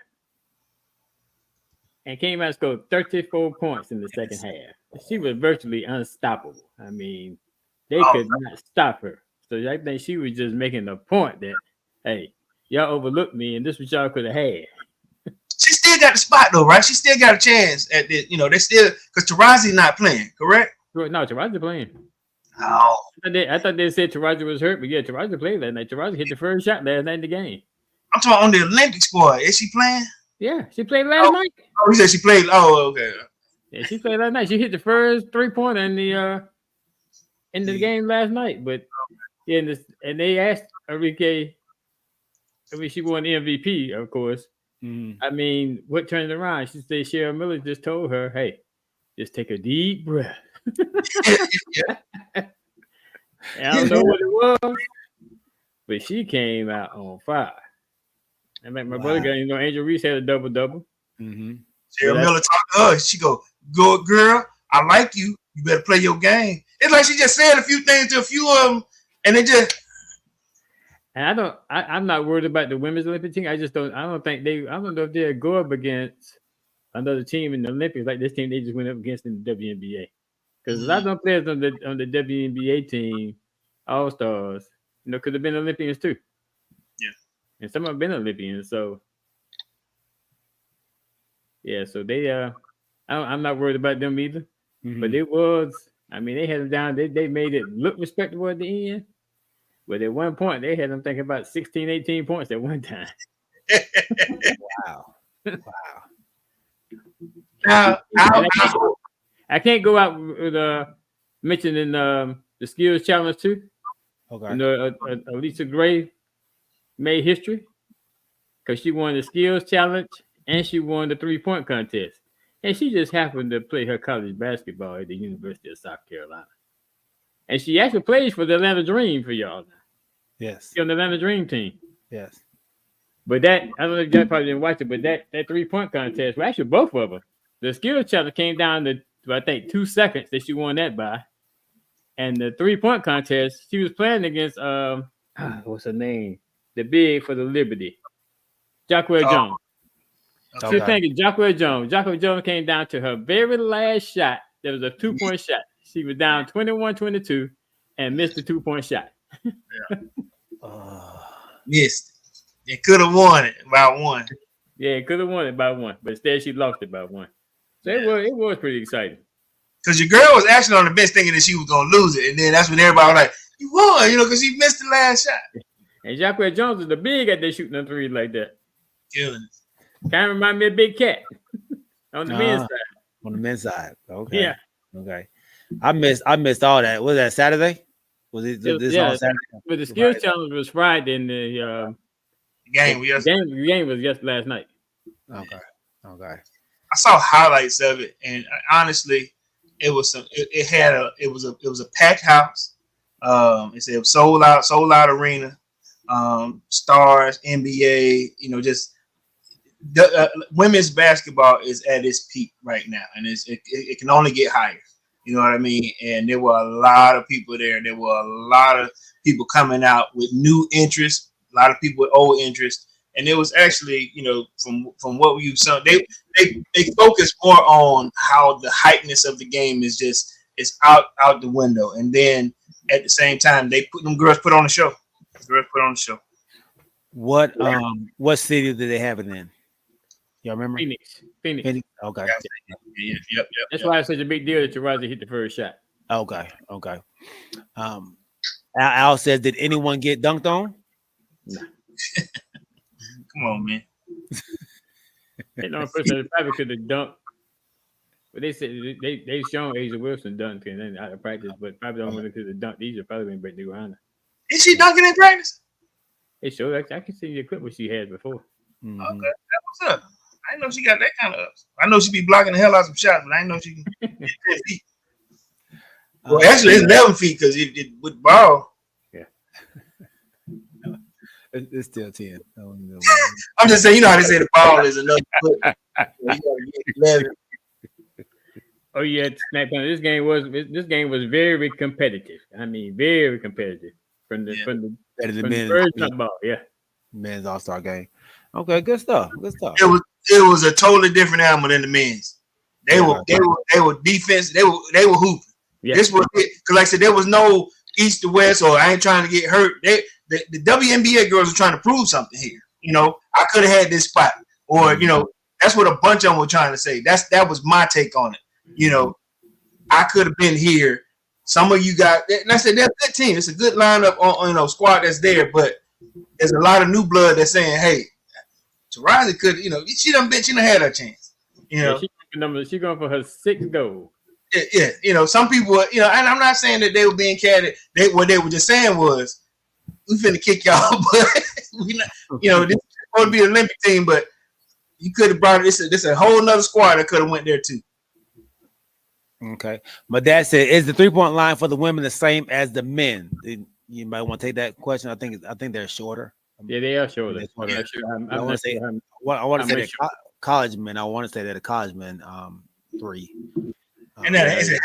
And came out and scored 34 points in the second half. She was virtually unstoppable. They could not stop her. So I think she was just making the point that, hey, y'all overlooked me, and this was y'all could have had. She still got the spot though, right? She still got a chance at this. They still because Tarazi not playing, correct? No, Tarazi playing. Oh, I thought they said Tarazi was hurt, but yeah, Tarazi played that night. Tarazi hit the first shot last night in the game. I'm talking on the Olympic squad. Is she playing? Yeah, she played last night. Oh, you said she played. Oh, okay. Yeah, she played last night. She hit the first 3-pointer in the game last night, but and they asked Arike. She won the MVP, of course. Mm-hmm. What turned around? She said Cheryl Miller just told her, "Hey, just take a deep breath." I don't know what it was, but she came out on fire. And like my brother got, Angel Reese had a double-double. Mm-hmm. Cheryl Miller talked to her. She go, girl, I like you. You better play your game. It's like she just said a few things to a few of them, and they just. And I'm not worried about the women's Olympic team. I don't know if they'll go up against another team in the Olympics like this team they just went up against in the WNBA. Because a lot of them players on the WNBA team, All Stars, could have been Olympians too. Yeah, and some have been Olympians. So yeah, so they I'm not worried about them either. But it was, I mean, they had them down. They made it look respectable at the end. But at one point, they had them thinking about 16, 18 points at one time. Wow. Now, I can't go out with mentioning the skills challenge too. Okay. Elisa Gray made history because she won the skills challenge and she won the 3-point contest. And she just happened to play her college basketball at the University of South Carolina. And she actually plays for the Atlanta Dream for y'all now. Yes. She's on the Atlanta Dream team. Yes. But that, I don't know if you guys probably didn't watch it, but that 3-point contest, well, actually both of them. The skills challenge came down to, I think, 2 seconds that she won that by. And the 3-point contest, she was playing against, what's her name? The big for the Liberty. Jacquel Jones. She was playing against Jacquel Jones. Jacquel Jones came down to her very last shot. There was a 2-point shot. She was down 21-22 and missed the 2-point shot. Missed. It could have won it by one. Yeah, it could have won it by one, but instead she lost it by one. So it was pretty exciting. Because your girl was actually on the bench thinking that she was going to lose it. And then that's when everybody was like, you won, because she missed the last shot. And Jacquel Jones is the big at that shooting them threes like that. Killing it. Kind of remind me of Big Cat on the men's side. On the men's side. Okay. Yeah. Okay. I missed all that. Was that Saturday? Was it this on Saturday? But the skills challenge was Friday and the game was just last night. Okay. I saw highlights of it, and honestly, it was it was a packed house. It said sold out arena, stars, NBA. Just women's basketball is at its peak right now, and it can only get higher. You know what I mean? And there were a lot of people there. There were a lot of people coming out with new interest, a lot of people with old interest. And it was actually, from what we saw, they focus more on how the hypeness of the game is out the window. And then at the same time, girls put on the show. What city did they have it in? Y'all remember? Phoenix. Okay. Yep. That's why it's such a big deal that Tarazi hit the first shot. Okay. Al says, did anyone get dunked on? No. Come on, man. Ain't no person that probably could have dunked. But they said they shown Asia Wilson dunked and out of practice, but probably don't want to the dunk. These are probably going to break new ground. Is she dunking in practice? They showed. I can see the clip what she had before. Mm-hmm. Okay, that was up. I didn't know she got that kind of ups. I know she be blocking the hell out of some shots, but I didn't know she can get 10 feet. Well, actually, it's 11 feet because it with the ball. Yeah. It's still 10. I'm just saying, how they say the ball is another foot. You gotta get 11. Oh yeah, this game was very competitive. I mean, very competitive from the first ball. Yeah, men's All-Star game. Okay, good stuff. It was a totally different animal than the men's. They were defense. They were hooping. Yeah. This was it. Because like I said, there was no east to west, or I ain't trying to get hurt. The WNBA girls are trying to prove something here. I could have had this spot, or that's what a bunch of them were trying to say. That was my take on it. I could have been here. Some of you got, and I said they're a good team. It's a good lineup on squad that's there, but there's a lot of new blood that's saying, hey, Tarazi could, she done had her chance. Yeah, she going for her 6th goal. Yeah, some people, and I'm not saying that they were being catty. What they were just saying was, we finna kick y'all, but we not, this is supposed to be an Olympic team, but you could have brought this a whole nother squad that could have went there too. Okay, but that said, is the 3-point line for the women the same as the men? You might want to take that question. I think they're shorter. Yeah, they are shorter. I want to say that college men. I want to say that a college men 3. And that is it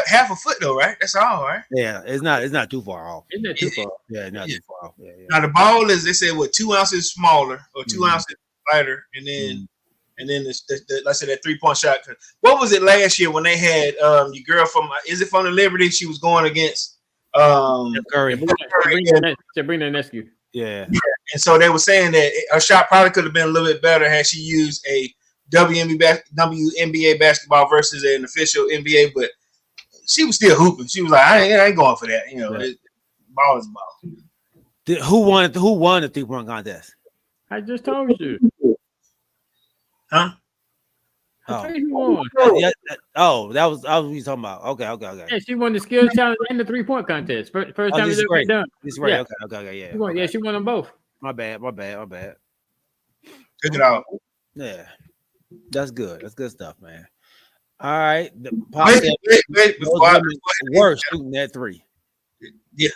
half a foot though, right? That's all, right? Yeah, it's not too far off. Isn't that too far? Yeah, not too far off. Yeah. Now the ball is, they said, 2 ounces smaller or 2 ounces lighter, and then and then like I said, that 3-point shot. What was it last year when they had your girl from? Is it from the Liberty? She was going against Curry. Sabrina Nescu. Yeah. And so they were saying that her shot probably could have been a little bit better had she used a WNBA basketball versus an official NBA, but she was still hooping. She was like, I ain't going for that. Ball is ball. Who won the 3-point contest? I just told you. Huh? I told you who won. Yeah, that was what you talking about. Okay. Yeah, she won the skills challenge and the 3-point contest. First time it's ever been done. This is right. Yeah. Okay, yeah. She won, yeah, she won them both. My bad. Took it out. Yeah. That's good. That's good stuff, man. All right. Wait, before I worse shooting that 3. Yeah.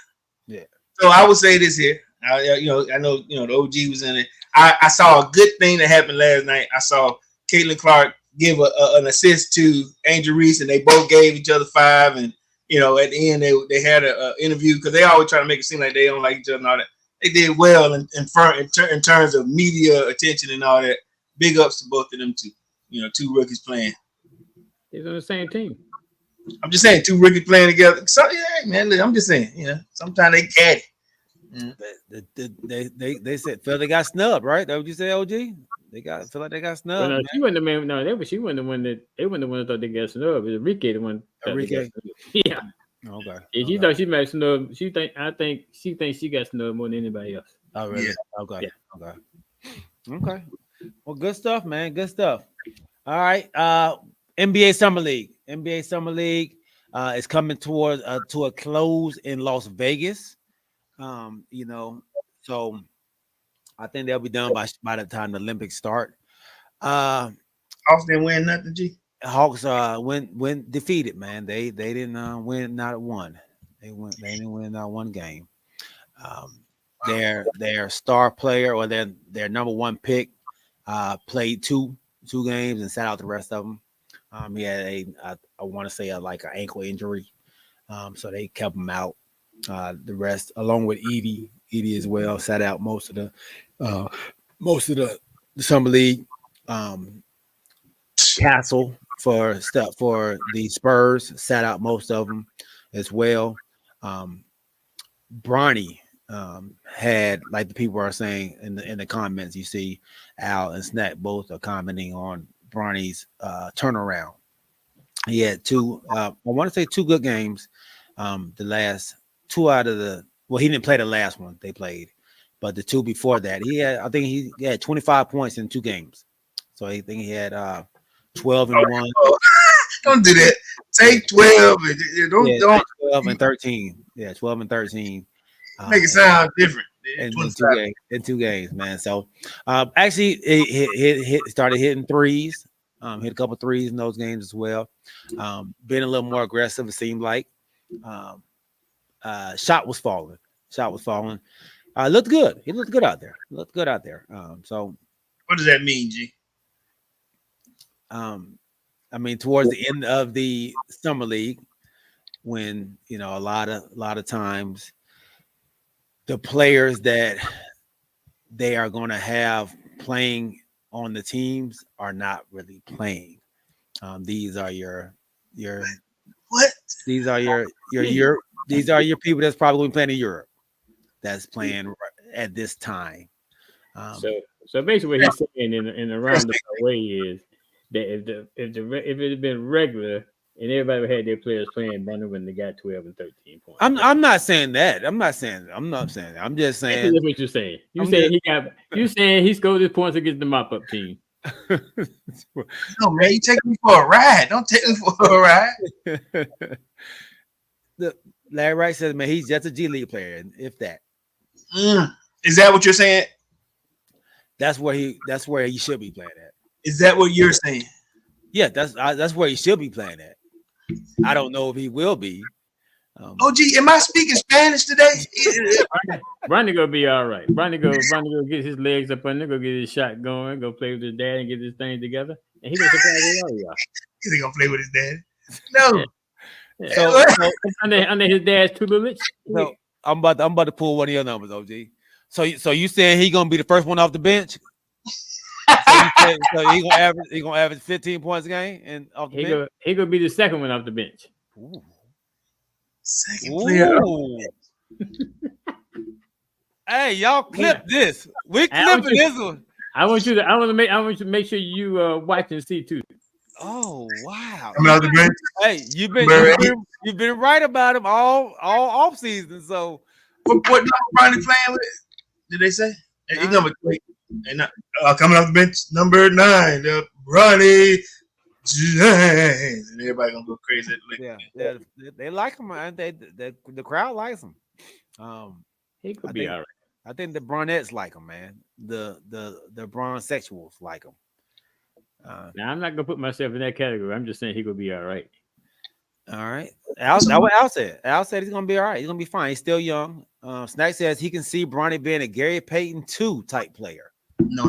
So I would say this here. I know the OG was in it. I saw a good thing that happened last night. I saw Caitlin Clark give an assist to Angel Reese, and they both gave each other 5. And at the end they had an interview because they always try to make it seem like they don't like each other and all that. They did well in terms of media attention and all that. Big ups to both of them too. 2 rookies playing. They're on the same team. I'm just saying 2 rookies playing together. So yeah, man. I'm just saying. Sometimes they caddy. They said they got snubbed, right? That what you say, OG? Feel like they got snubbed. Well, no, she wasn't the man. No, she wasn't the one that they weren't the one that thought they got snubbed. It was Enrique the one. Enrique. Yeah. Okay. Yeah, she thought she might snub. I think she thinks she got snubbed more than anybody else. Oh, really? Yeah. Okay. Yeah. Okay. Well, good stuff, man. Good stuff. All right. NBA Summer League. Is coming toward to a close in Las Vegas. So I think they'll be done by the time the Olympics start. Hawks didn't win nothing, G. Hawks went defeated, man. They didn't win not one. They didn't win not one game. Their star player or their number 1 pick played two games and sat out the rest of them. He had I want to say like an ankle injury, so they kept him out. The rest, along with Edie as well, sat out most of the summer league. Castle for the Spurs sat out most of them as well. Bronny had, like the people are saying in the comments, you see Al and Snack both are commenting on Bronny's turnaround. He had 2 I want to say 2 good games. The last 2 out of he didn't play the last one they played, but the 2 before that I think he had 25 points in 2 games. So I think he had 12 and 1. Don't do that. Say 12 and don't 12 and 13. Yeah, 12 and 13. Make it sound different. In 2 games, man. So actually it started hitting threes. Hit a couple threes in those games as well. Being a little more aggressive, it seemed like. Shot was falling. Looked good. He looked good out there. So what does that mean, G? I mean, towards the end of the summer league, when a lot of times the players that they are going to have playing on the teams are not really playing. These are your what? These are your people that's probably playing in Europe. That's playing at this time. So basically, what he's saying in a roundabout way is that if it had been regular and everybody had their players playing, Bonner wouldn't have got 12 and 13 points. I'm not saying that. I'm saying that. I'm just saying. That's what you're saying. You saying he scored his points against the mop-up team. No, man, you take me for a ride. Don't take me for a ride. Larry Wright says, man, he's just a G League player, if that. Is that what you're saying? That's where he should be playing at. Is that what you're saying? Yeah, that's where he should be playing at. I don't know if he will be. Gee, am I speaking Spanish today? Bronny gonna be all right. Bronny go get his legs up under, go get his shot going, go play with his dad and get his thing together, and he gonna surprise all y'all. He's gonna play with his dad. No. Yeah. Yeah. So under his dad's tutelage. So I'm about to pull one of your numbers, OG. So you saying he gonna be the first one off the bench? So he gonna average 15 points a game and off the bench. He gonna be the second one off the bench. Ooh. Second player. Ooh. Hey, y'all clip this. We I want clipping you- this one. I want you to make sure you watch and see too. Oh wow. Coming out the bench. Hey, you've been right about him all off season. So What number Bronny playing with? Did they say? He number 3. And coming off the bench, number 9, Bronny James. And everybody gonna go crazy. yeah, they like him. Man. The crowd likes him. He could I be think- all right. I think the Bronettes like him, man. The Bron sexuals like him. Now I'm not gonna put myself in that category. I'm just saying he could be all right. All right. That's what Al said. Al said he's gonna be all right. He's gonna be fine. He's still young. Snack says he can see Bronny being a Gary Payton 2 type player. No.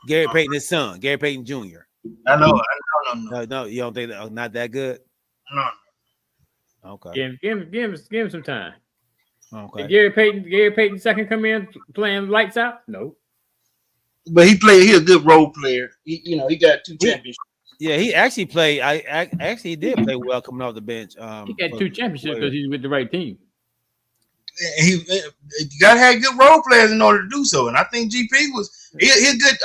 Gary Payton, his son, Gary Payton Jr. I know. No, you don't think not that good? No. Okay. Give him some time. Okay. Did Gary Payton second come in playing lights out? No. But he a good role player. He got 2 championships. Yeah, he actually played. He did play well coming off the bench. He got 2 championships because he's with the right team. You gotta have good role players in order to do so. And I think GP was he a good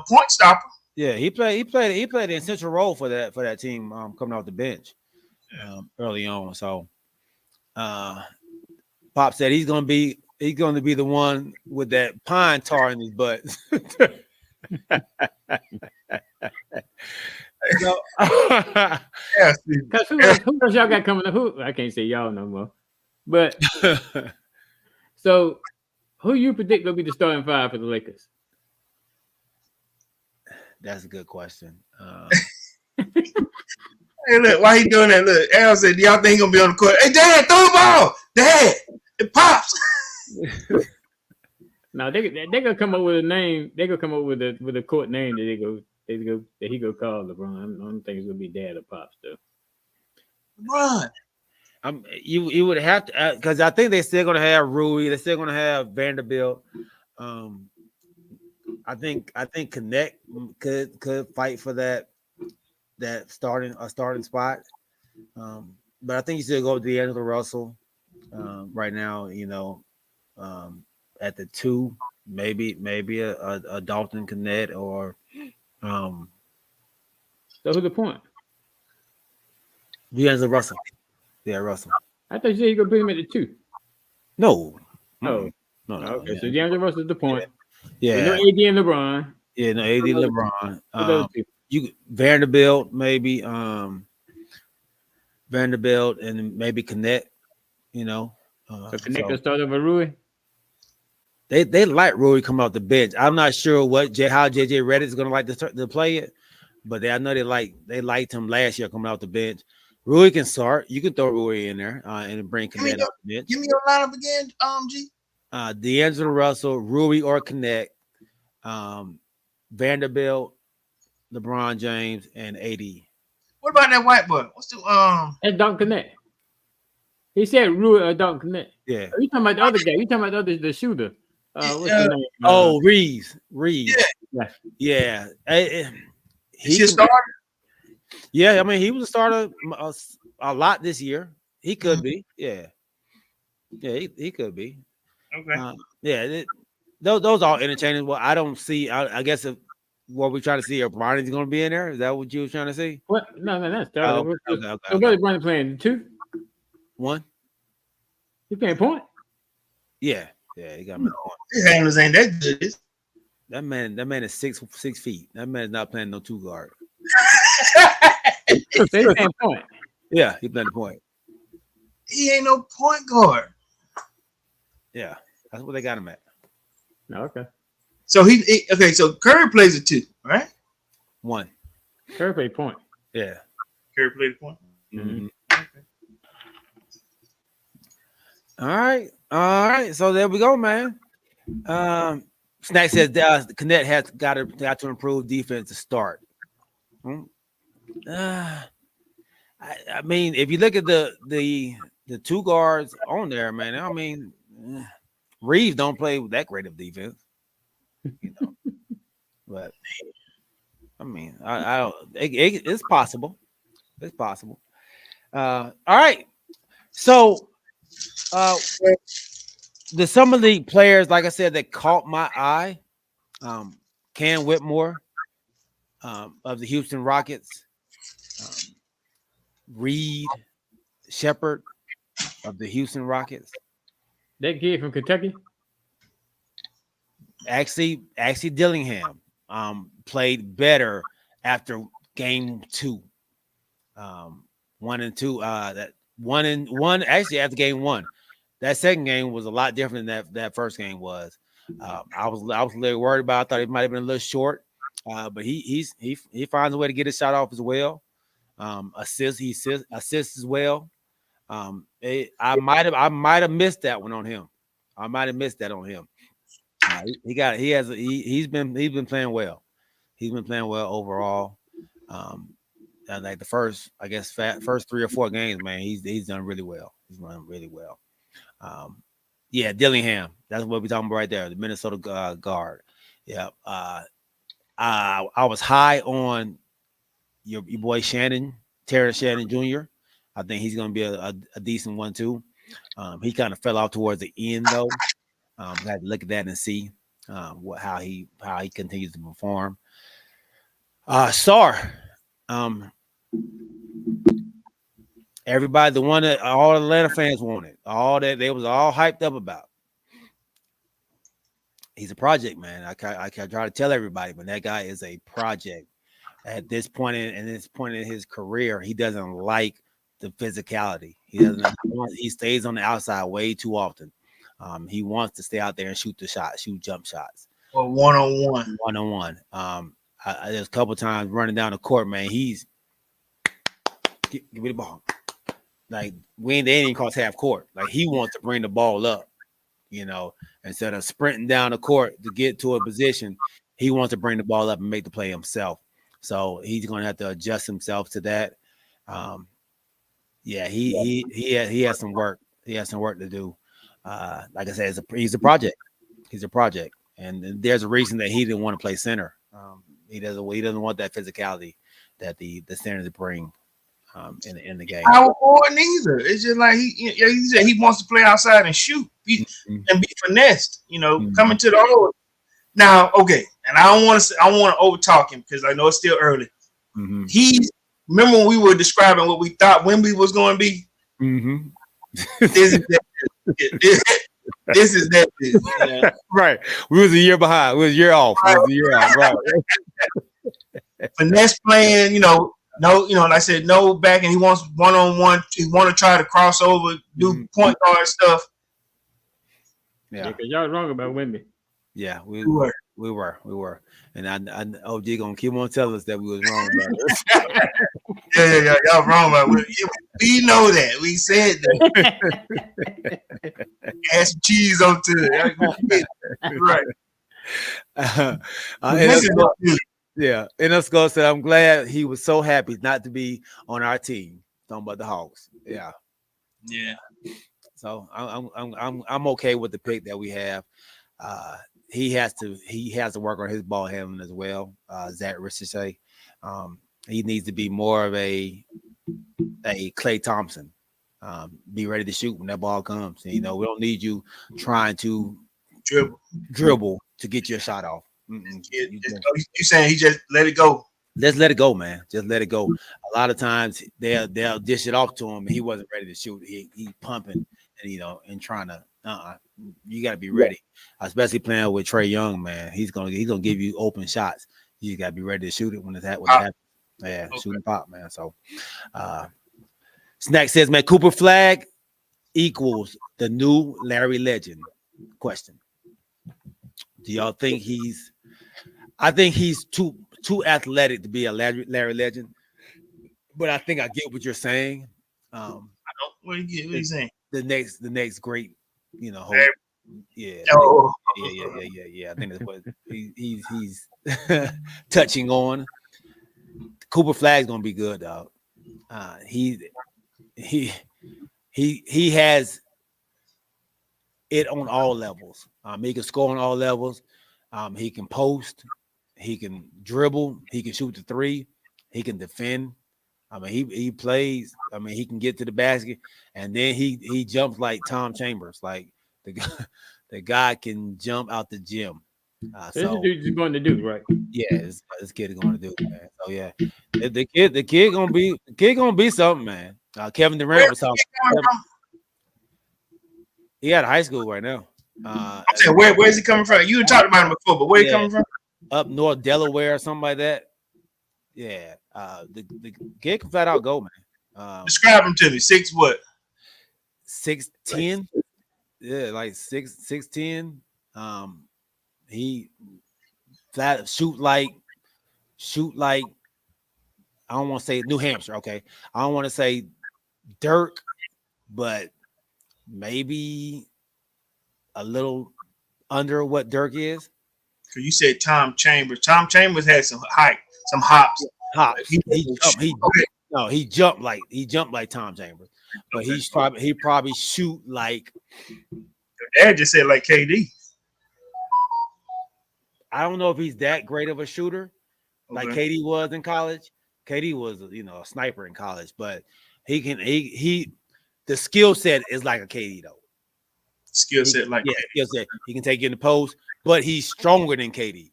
point stopper. Yeah, he played an essential role for that team coming off the bench early on. So Pop said he's gonna be the one with that pine tar in his butt. Yeah, Because who else y'all got coming up? Who I can't say y'all no more. But so who you predict will be the starting 5 for the Lakers? That's a good question. Hey, look, why he doing that? Look, Al said, y'all think he gonna be on the court? Hey, Dad, throw the ball. Dad, it pops. Now they gonna come up with a name. They gonna come up with a court name that he go call LeBron. I don't think it's gonna be Dad or Pops though. Run. You would have to because I think they're still gonna have Rui. They're still gonna have Vanderbilt. I think Connect could fight for that starting spot. But I think you still go with D'Angelo Russell right now. At the 2, maybe a Dalton Connect or So who's the point? D'Angelo Russell. Yeah, Russell. I thought you said you gonna put him at the 2. No. Oh, No. okay. So D'Angelo Russell is the point. Yeah. No AD and LeBron. Yeah, no AD LeBron. Those people. Vanderbilt, maybe Vanderbilt and maybe Connect, So Connect will start over Rui. They like Rui coming off the bench. I'm not sure how JJ Redick is going to like to play it, but I know they liked him last year coming off the bench. Rui can start. You can throw Rui in there and bring Connect off the bench. Give me your lineup again, G. D'Angelo Russell, Rui or Connect, Vanderbilt, LeBron James, and AD. What about that white boy? What's the That's Dalton Connect. He said Rui or Dalton Connect. Yeah. Are you talking about the other guy? You talking about the shooter? What's his name? Oh, Reeves. Yeah. He should start? Yeah, I mean, he was a starter a lot this year. He could be. Yeah. Yeah, he could be. Okay. Those are interchangeable. I don't see. I guess what we're trying to see, if Bronny's going to be in there. Is that what you were trying to see? What? No, that's Oh, okay. okay. So what is Bronny playing? 2? 1? He playing point? Yeah. Yeah, he got me. His handlers ain't that good. That man is 6 feet. That man is not playing no 2 guard. So they playing point. Yeah, he playing the point. He ain't no point guard. Yeah, that's what they got him at. Okay. So so Curry plays it 2, right? 1. Curry play point. Yeah. Curry played the point. Mm-hmm. All right. So there we go, man. Snack says Connect has got to improve defense to start. I mean, if you look at the 2 guards on there, man, I mean, Reeves don't play that great of defense. But I mean, I don't. It's possible. It's possible. All right. So, the summer league players, like I said, that caught my eye. Cam Whitmore of the Houston Rockets, Reed Shepard of the Houston Rockets. That kid from Kentucky. Actually, Dillingham played better after game 2. 1 and 2. That 1 and 1 actually after game 1. That second game was a lot different than that first game was. I was a little worried about. I thought it might have been a little short, but he finds a way to get his shot off as well. Assists as well. I might have missed that one on him. I might have missed that on him. He's been playing well. He's been playing well overall. Like the first 3 or 4 games, man, he's done really well. He's done really well. Yeah, Dillingham. That's what we're talking about right there. The Minnesota guard. Yeah. I was high on your boy Terrence Shannon Jr. I think he's going to be a decent one too. He kind of fell off towards the end though. I had to look at that and see how he continues to perform. Sarr. Everybody, the one that all Atlanta fans wanted, all that they was all hyped up about. He's a project, man. I try to tell everybody, but that guy is a project. At this point in his career, he doesn't like the physicality. He doesn't. He stays on the outside way too often. He wants to stay out there and shoot jump shots. Or one-on-one. One-on-one. There's a couple times running down the court, man. He's give me the ball. Like they ain't even cross half court. Like he wants to bring the ball up, instead of sprinting down the court to get to a position, he wants to bring the ball up and make the play himself. So he's going to have to adjust himself to that. Yeah, he has some work. He has some work to do. Like I said, he's a project. He's a project, and there's a reason that he didn't want to play center. He doesn't want that physicality that the Standards bring in the game. I don't want neither. It's just like he said he wants to play outside and shoot and be finessed. Coming to the hole. Now, okay, and I don't want to over talk him because I know it's still early. Mm-hmm. Remember when we were describing what we thought Wemby was going to be? Mm-hmm. This is that. Right. We was a year behind. We was a year off. Right. Finesse playing, like I said, no back, and he wants one-on-one. He want to try to cross over, do point guard stuff. Yeah, because y'all wrong about Wemby. Yeah, we were. And I OG gonna keep on telling us that we was wrong about it. Yeah, y'all wrong about it. We know that. We said that. Add some cheese onto it. Right. And us go said, I'm glad he was so happy not to be on our team. Talking about the Hawks. Yeah. Yeah. So I'm okay with the pick that we have. He has to work on his ball handling as well. Zach Richardson. He needs to be more of a Klay Thompson. Be ready to shoot when that ball comes. And, we don't need you trying to dribble to get your shot off. You saying he just let it go? Just let it go, man. Just let it go. A lot of times they'll dish it off to him, and he wasn't ready to shoot. He pumping and trying to. You got to be ready, especially playing with Trae Young, man. He's gonna give you open shots. You got to be ready to shoot it when it happens. Yeah, okay. Shoot and pop, man. So, Snack says, man, Cooper Flag equals the new Larry Legend. Question: do y'all think I think he's too athletic to be a Larry Legend, but I think I get what you're saying. I don't. What are you saying? The next great, hope. Yeah. Oh. Yeah. I think that's what he's touching on. Cooper Flag's gonna be good, dog. He has it on all levels. He can score on all levels. He can post. He can dribble. He can shoot the three. He can defend. I mean, he plays. I mean, he can get to the basket, and then he jumps like Tom Chambers. Like the guy can jump out the gym. This is what he's going to do, right? Yeah, this kid is going to do, man. So yeah, the kid gonna be something, man. Kevin Durant was talking. He out of high school right now. I'm saying, where's he coming from? You talked about him before, but where he coming from? Up north, Delaware, or something like that. Yeah, the kid can flat out go, man. Describe him to me. 6 what? 6'10". Yeah, like 6'10". He flat shoot like I don't want to say New Hampshire, okay. I don't want to say Dirk, but maybe a little under what Dirk is. So you said Tom Chambers. Tom Chambers had some height, some hops. He jumped like Tom Chambers, but he probably shoot like. Your dad just said like KD. I don't know if he's that great of a shooter like KD was in college. KD was, a sniper in college, but the skill set is like a KD though. Skill set. Skill set. He can take you in the post, but he's stronger than KD.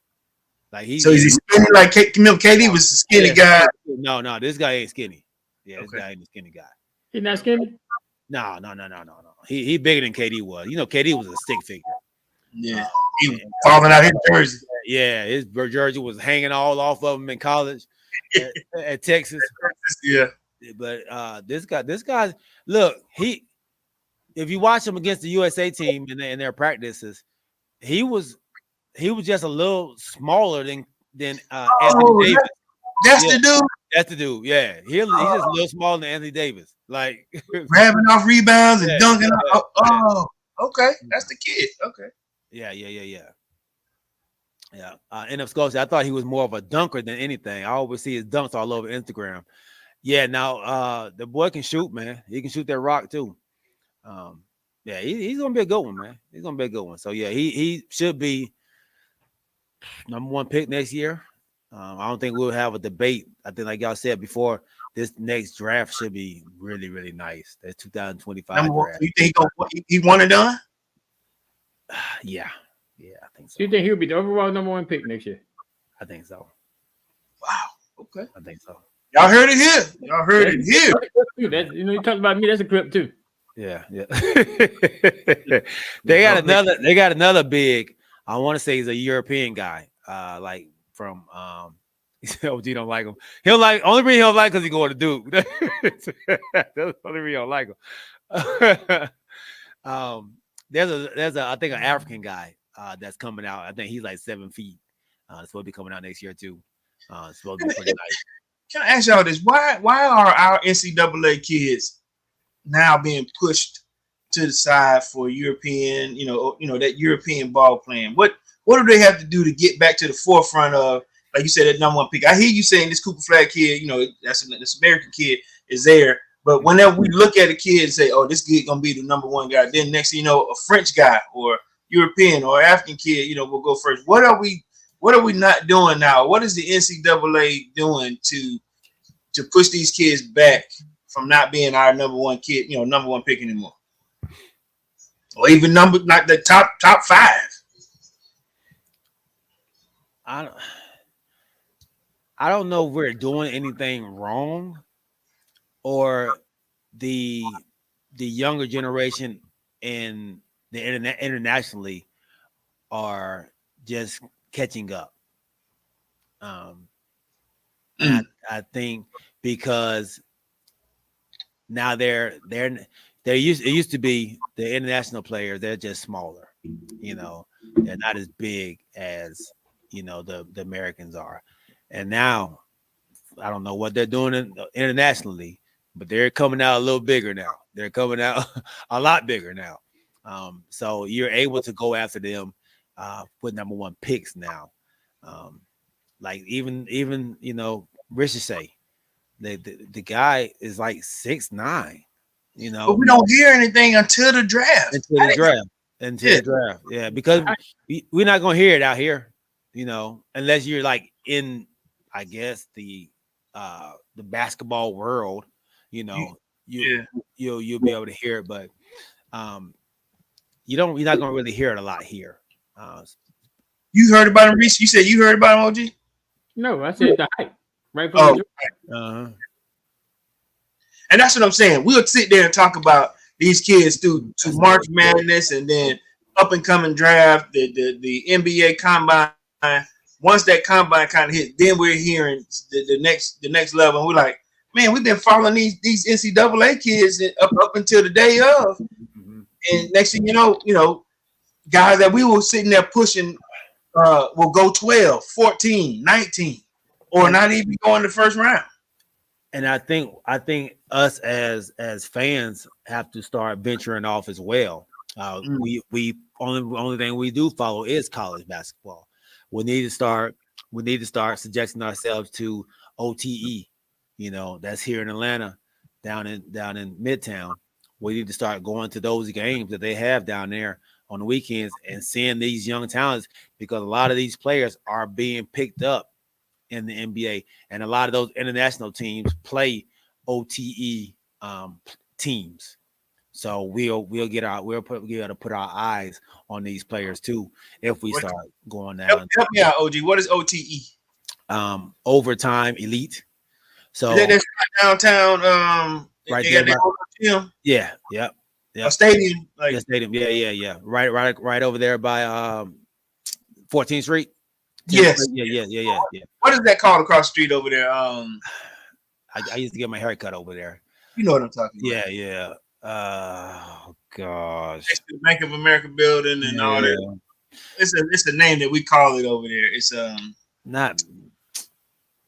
Like is he skinny like KD was a skinny guy? No, this guy ain't skinny. Yeah, this guy ain't a skinny guy. He's not skinny? No. He bigger than KD was. KD was a stick figure. Yeah, he was falling out his jersey. Yeah, his jersey was hanging all off of him in college at Texas. Yeah, but this guy, look, if you watch him against the USA team in their practices, he was just a little smaller than Anthony Davis. That's the dude. That's the dude. Yeah, he's just a little smaller than Anthony Davis. Like grabbing off rebounds and dunking. Okay, that's the kid. Okay. Yeah. And of course, I thought he was more of a dunker than anything. I always see his dunks all over Instagram. Yeah, now the boy can shoot, man. He can shoot that rock too. Yeah, he's gonna be a good one, man. He's gonna be a good one. So yeah, he should be number 1 pick next year. I don't think we'll have a debate. I think, like y'all said before, this next draft should be really, really nice. That's 2025 draft. You think he won and done? Yeah, I think so. Do you think he'll be the overall number 1 pick next year? I think so. Wow. Okay. I think so. Y'all heard it here. You talking about me? That's a clip too. Yeah. They got another big. I want to say he's a European guy. Like from OG don't like him. He'll like only reason he don't like because he going to Duke. That's the only reason he don't like him. There's a I think an African guy that's coming out. I think he's like 7 feet. It's supposed to be coming out next year too. It's supposed to be pretty nice. Can I ask y'all this? Why are our NCAA kids now being pushed to the side for European, that European ball playing? What do they have to do to get back to the forefront of, like you said, that number 1 pick? I hear you saying this Cooper Flag kid, this American kid is there. But whenever we look at a kid and say, oh, this kid gonna be the number 1 guy, then next thing you know, a French guy or European or African kid, will go first. What are we not doing now? What is the NCAA doing to push these kids back from not being our number 1 kid, number 1 pick anymore? Or even like the top 5. I don't know if we're doing anything wrong, or the younger generation and the internationally are just catching up. I think because now it used to be the international players, they're just smaller, they're not as big as the Americans are. And now I don't know what they're doing internationally, but they're coming out a little bigger now. They're coming out a lot bigger now. So you're able to go after them with number 1 picks now. Like even Ricochet, the guy is like 6'9", But we don't hear anything until the draft. Until the draft. Yeah, because we're not gonna hear it out here. you know, unless you're like in, I guess the basketball world, you know, Yeah. you'll be able to hear it, but you're not gonna really hear it a lot here. You heard about him, Reese? You said you heard about him, OG? No, I said the hype. Right from Oh, the and that's what I'm saying. We'll sit there and talk about these kids through to March Madness and then up and coming draft, the NBA combine. Once that combine kind of hit, then we're hearing the next level. And we're like, man, we've been following these NCAA kids up until the day of. And next thing you know, guys that we were sitting there pushing will go 12, 14, 19, or not even go in the first round. And I think us as fans have to start venturing off as well. We only thing we do follow is college basketball. We need to start suggesting ourselves to OTE. You know, that's here in Atlanta, down in Midtown. We need to start going to those games that they have down there on the weekends and seeing these young talents, because a lot of these players are being picked up in the NBA, and a lot of those international teams play OTE teams. So we'll be able to put our eyes on these players too if we start going down. Help me out, OG. What is OTE? Overtime elite. So That's downtown. Right they there got that gym, yeah, yep. a stadium, like Yeah, stadium. Yeah. Right over there by 14th Street. yes. Yeah. What is that called across the street over there? I used to get my hair cut over there. You know what I'm talking about. Yeah. Oh gosh. It's the Bank of America building and all that. It's a name that we call it over there. It's Not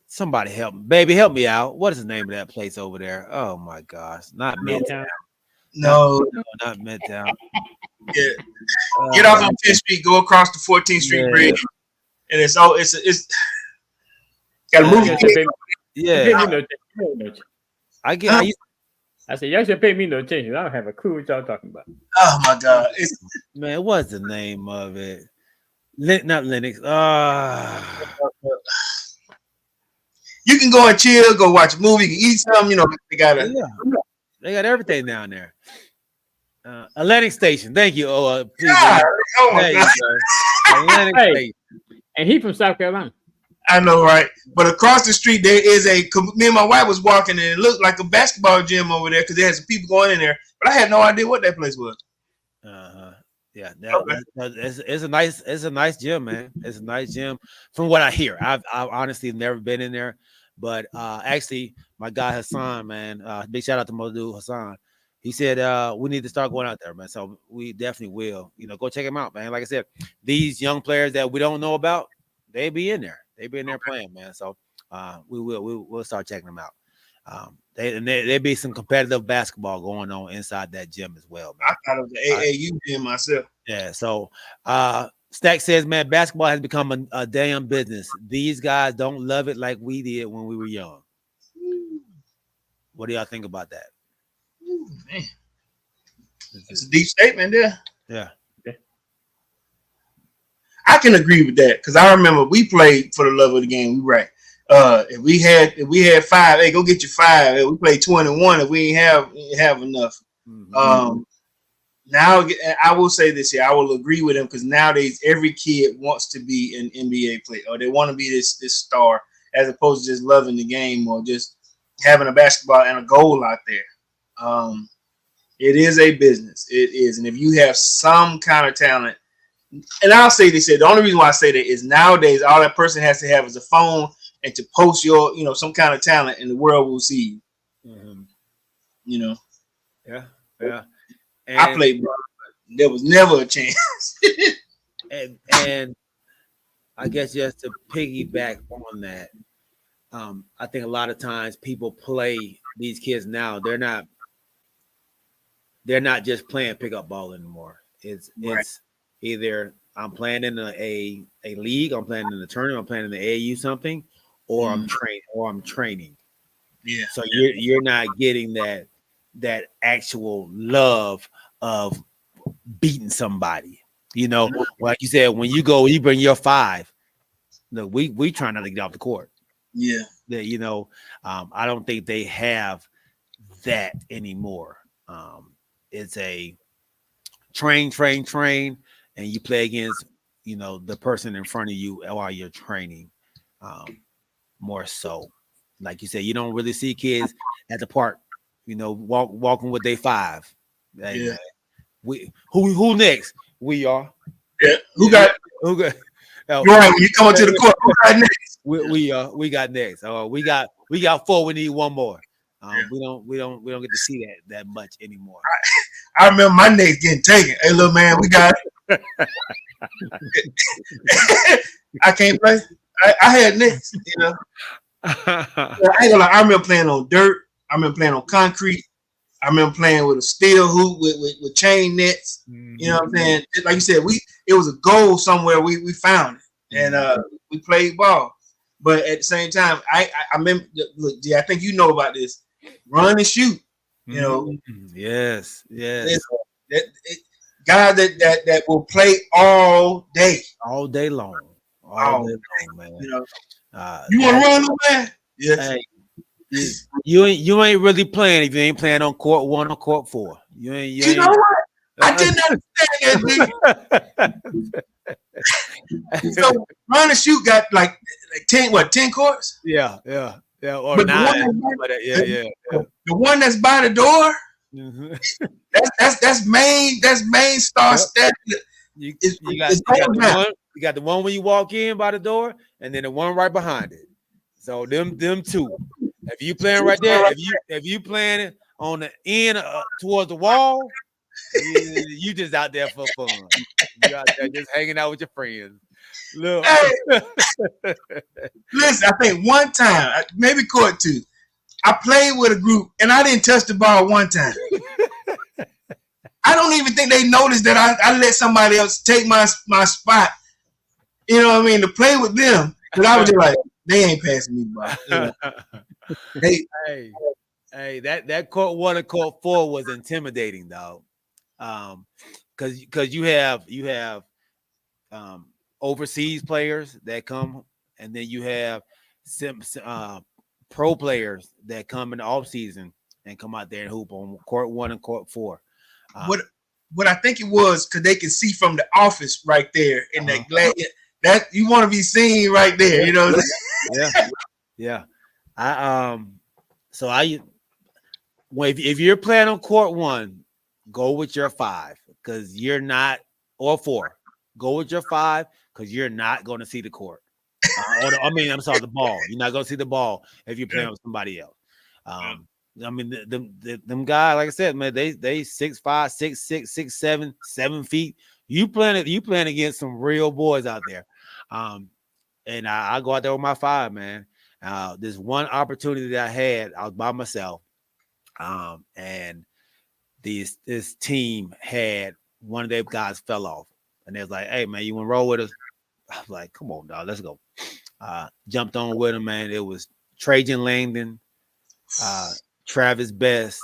somebody help me. Baby, help me out. What is the name of that place over there? Oh my gosh. Not Midtown. no. Not Midtown. Yeah. Get off on 10th Street, go across the 14th Street Bridge, and it's got a movie. Yeah. I said, y'all should pay me no attention. I don't have a clue what y'all talking about. Oh my God! Man, what's the name of it? Not Linux. You can go and chill, go watch a movie, you can eat something. You know, they got everything down there. Atlantic Station. Thank you. God, oh my God. Atlantic Station. And he from South Carolina. I know, right? But across the street, there is me and my wife was walking, and it looked like a basketball gym over there because there had some people going in there. But I had no idea what that place was. Yeah, it's a nice gym, man. It's a nice gym from what I hear. I've honestly never been in there, but actually, my guy Hassan, man, big shout out to Modu Hassan. He said we need to start going out there, man. So we definitely will. You know, go check him out, man. Like I said, these young players that we don't know about, they be in there. They be in there playing, man. So we'll start checking them out. There'd be some competitive basketball going on inside that gym as well, man. I thought it was the AAU gym myself. Yeah. So Stack says, man, basketball has become a damn business. These guys don't love it like we did when we were young. What do y'all think about that? Ooh, man. It's a deep statement there. Yeah. I can agree with that because I remember we played for the love of the game. We right. If we had 5, hey, go get your 5. Hey, we played 21. If we ain't have enough. Mm-hmm. Now I will say this here. I will agree with him because nowadays every kid wants to be an NBA player or they want to be this star as opposed to just loving the game or just having a basketball and a goal out there. It is a business. It is, and if you have some kind of talent. And I'll say this here. The only reason why I say that is nowadays all that person has to have is a phone and to post your, some kind of talent, and the world will see you. Mm-hmm. You know. Yeah. And, I played, but there was never a chance. and I guess just to piggyback on that, I think a lot of times people play these kids now. They're not just playing pickup ball anymore. It's either I'm playing in a league, I'm playing in the tournament, I'm playing in the AAU something, or I'm training. Yeah. So you're not getting that actual love of beating somebody. Like you said, when you bring your 5, look, we try not to get off the court. Yeah. That I don't think they have that anymore. It's a train, and you play against the person in front of you while you're training. More so, like you said, you don't really see kids at the park, walking with their 5. Hey, Yeah. man, who next? We are. Yeah. Who got? Right, when you come to the court, who got next? We got next. We got 4. We need one more. We don't get to see that much anymore. I remember my next getting taken. Hey, little man, we got. I can't play. I had next. I ain't gonna lie. I remember playing on dirt. I remember playing on concrete. I remember playing with a steel hoop with chain nets. You know what I'm saying? Like you said, it was a goal somewhere. We found it, and we played ball. But at the same time, I remember. Look, I think you know about this. Run and shoot. Yes. Guys that will play all day long, man. You want to run, man? Yes. Hey, you ain't really playing if you ain't playing on court 1 or court 4. You know what? I didn't understand that. So run and shoot got like 10 courts? Yeah, or but 9. The one that's by the door. Mm-hmm. That's main star step. You got the one when you walk in by the door, and then the one right behind it. So them 2. If you playing right there, if you playing it on the end towards the wall, you just out there for fun. You out there just hanging out with your friends. Look. Hey, listen, I think one time, maybe court 2. I played with a group and I didn't touch the ball one time. I don't even think they noticed that I let somebody else take my spot. You know what I mean? To play with them. But I was just like, they ain't passing me by. Hey, that court 1 and court 4 was intimidating, dog. Because you have overseas players that come, and then you have pro players that come in the off season and come out there and hoop on court 1 and court 4. What I think it was because they can see from the office right there in that glass. That you want to be seen right there, Yeah. If you're playing on court 1, go with your 5 because you're not, or 4. Go with your 5 because you're not going to see the court. The ball. You're not going to see the ball if you're playing with somebody else. Them guys, like I said, man, they 6'5", 6'6", 6'7", 7 feet. You playing against some real boys out there. And I go out there with my 5, man. This one opportunity that I had, I was by myself. And this team had one of their guys fell off, and they was like, "Hey, man, you want to roll with us?" I was like, "Come on, dog, let's go." Jumped on with him, man. It was Trajan Langdon, Travis Best,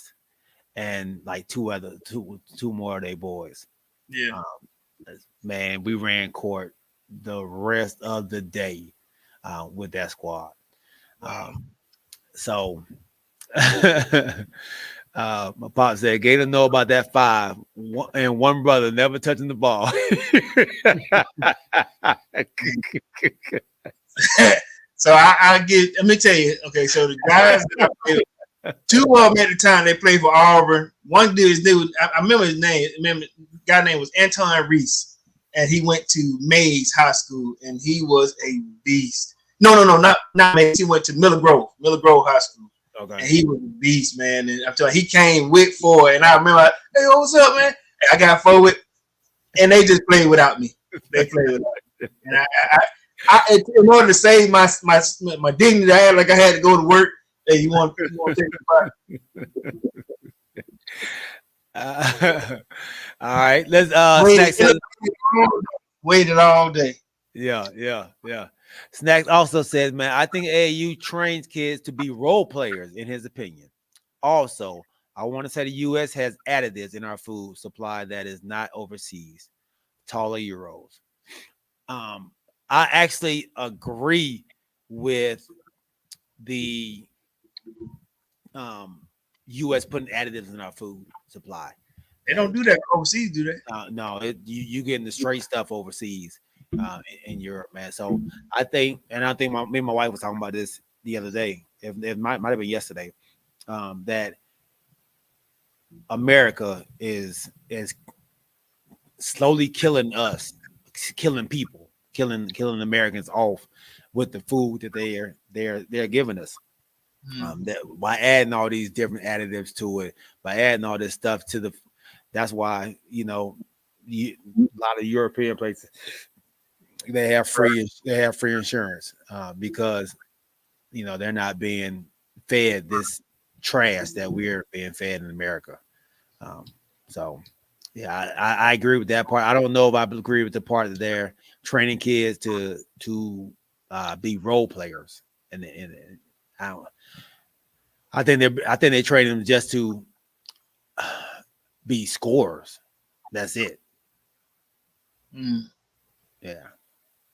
and like two more of their boys. Yeah, man, we ran court the rest of the day with that squad. Wow. So my pop said Gator know about that 5 and one brother never touching the ball. So I get, let me tell you, okay, so the guys that I played with, 2 of them at the time, they played for Auburn. One dude, I remember his name. The guy name was Anton Reese, and he went to Mays High School, and he was a beast. No, not Mays. He went to Miller Grove High School. Okay. And he was a beast, man. And I'm telling you, he came with 4, and I remember, hey, what's up, man? And I got forward, and they just played without me. They played without me. And I in order to save my dignity, I had to go to work. Hey, you want to take the part? All right, let's waited all day. Yeah. Snacks also says, man, I think AAU trains kids to be role players, in his opinion. Also, I want to say the U.S. has added this in our food supply that is not overseas. Taller euros. I actually agree with the U.S. putting additives in our food supply. They don't do that overseas, do they? No, you getting the straight stuff overseas in Europe, man. So I think me and my wife was talking about this the other day. It might have been yesterday. That America is slowly killing us, killing people, killing Americans off with the food that they're giving us. That by adding all these different additives to it, by adding all this stuff to the, that's why a lot of European places they have free insurance because they're not being fed this trash that we're being fed in America. So yeah, I agree with that part. I don't know if I agree with the part that they're training kids to be role players, and I think they train them just to be scorers. That's it. Yeah,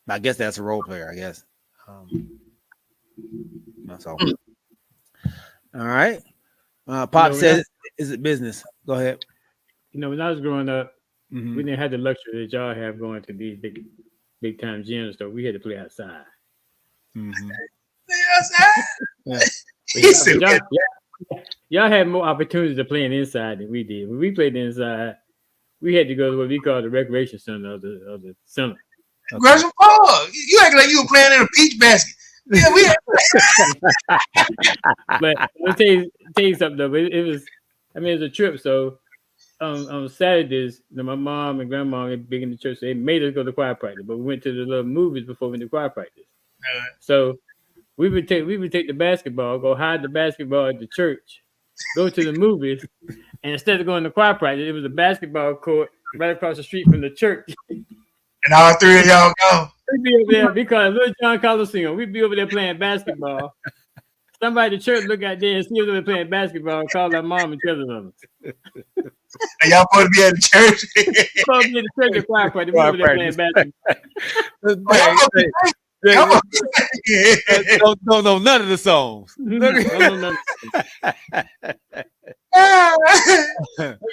I guess that's a role player. I guess. That's all. All right. Pop says, "Is it business?" Go ahead. When I was growing up, we didn't have the luxury that y'all have going to these big time gyms. So we had to play outside. Y'all had more opportunities of playing inside than we did. When we played inside, we had to go to what we call the recreation center of the center. Gresham Park. You act like you were playing in a peach basket. Yeah, we had. But I'll tell you something though. It was a trip. So on Saturdays, my mom and grandma were big in the church. So they made us go to choir practice, but we went to the little movies before we went to choir practice. So we would take the basketball, go hide the basketball at the church, go to the movies, and instead of going to choir practice, it was a basketball court right across the street from the church. And all three of y'all go. We'd be over there because Little John Coliseum. We'd be over there playing basketball. Somebody at the church look out there and see us over there playing basketball and call our mom and tell them. And y'all supposed to be at the church. Supposed to be at the church at choir practice. We over there playing basketball. Don't know none of the songs.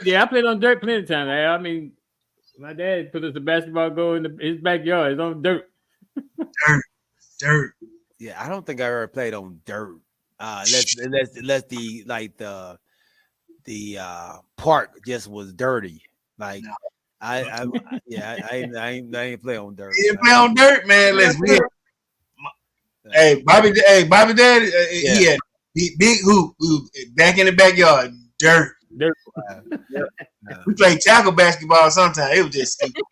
Yeah, I played on dirt plenty of times. I mean, my dad put us a basketball goal in his backyard. It's on dirt. Dirt. Yeah, I don't think I ever played on dirt. Unless the park just was dirty. Like no. I ain't play on dirt. You didn't play on dirt, man. Let's real. Hey, Bobby Daddy, he had big hoop back in the backyard. Dirt. We played tackle basketball sometimes. It was just stupid.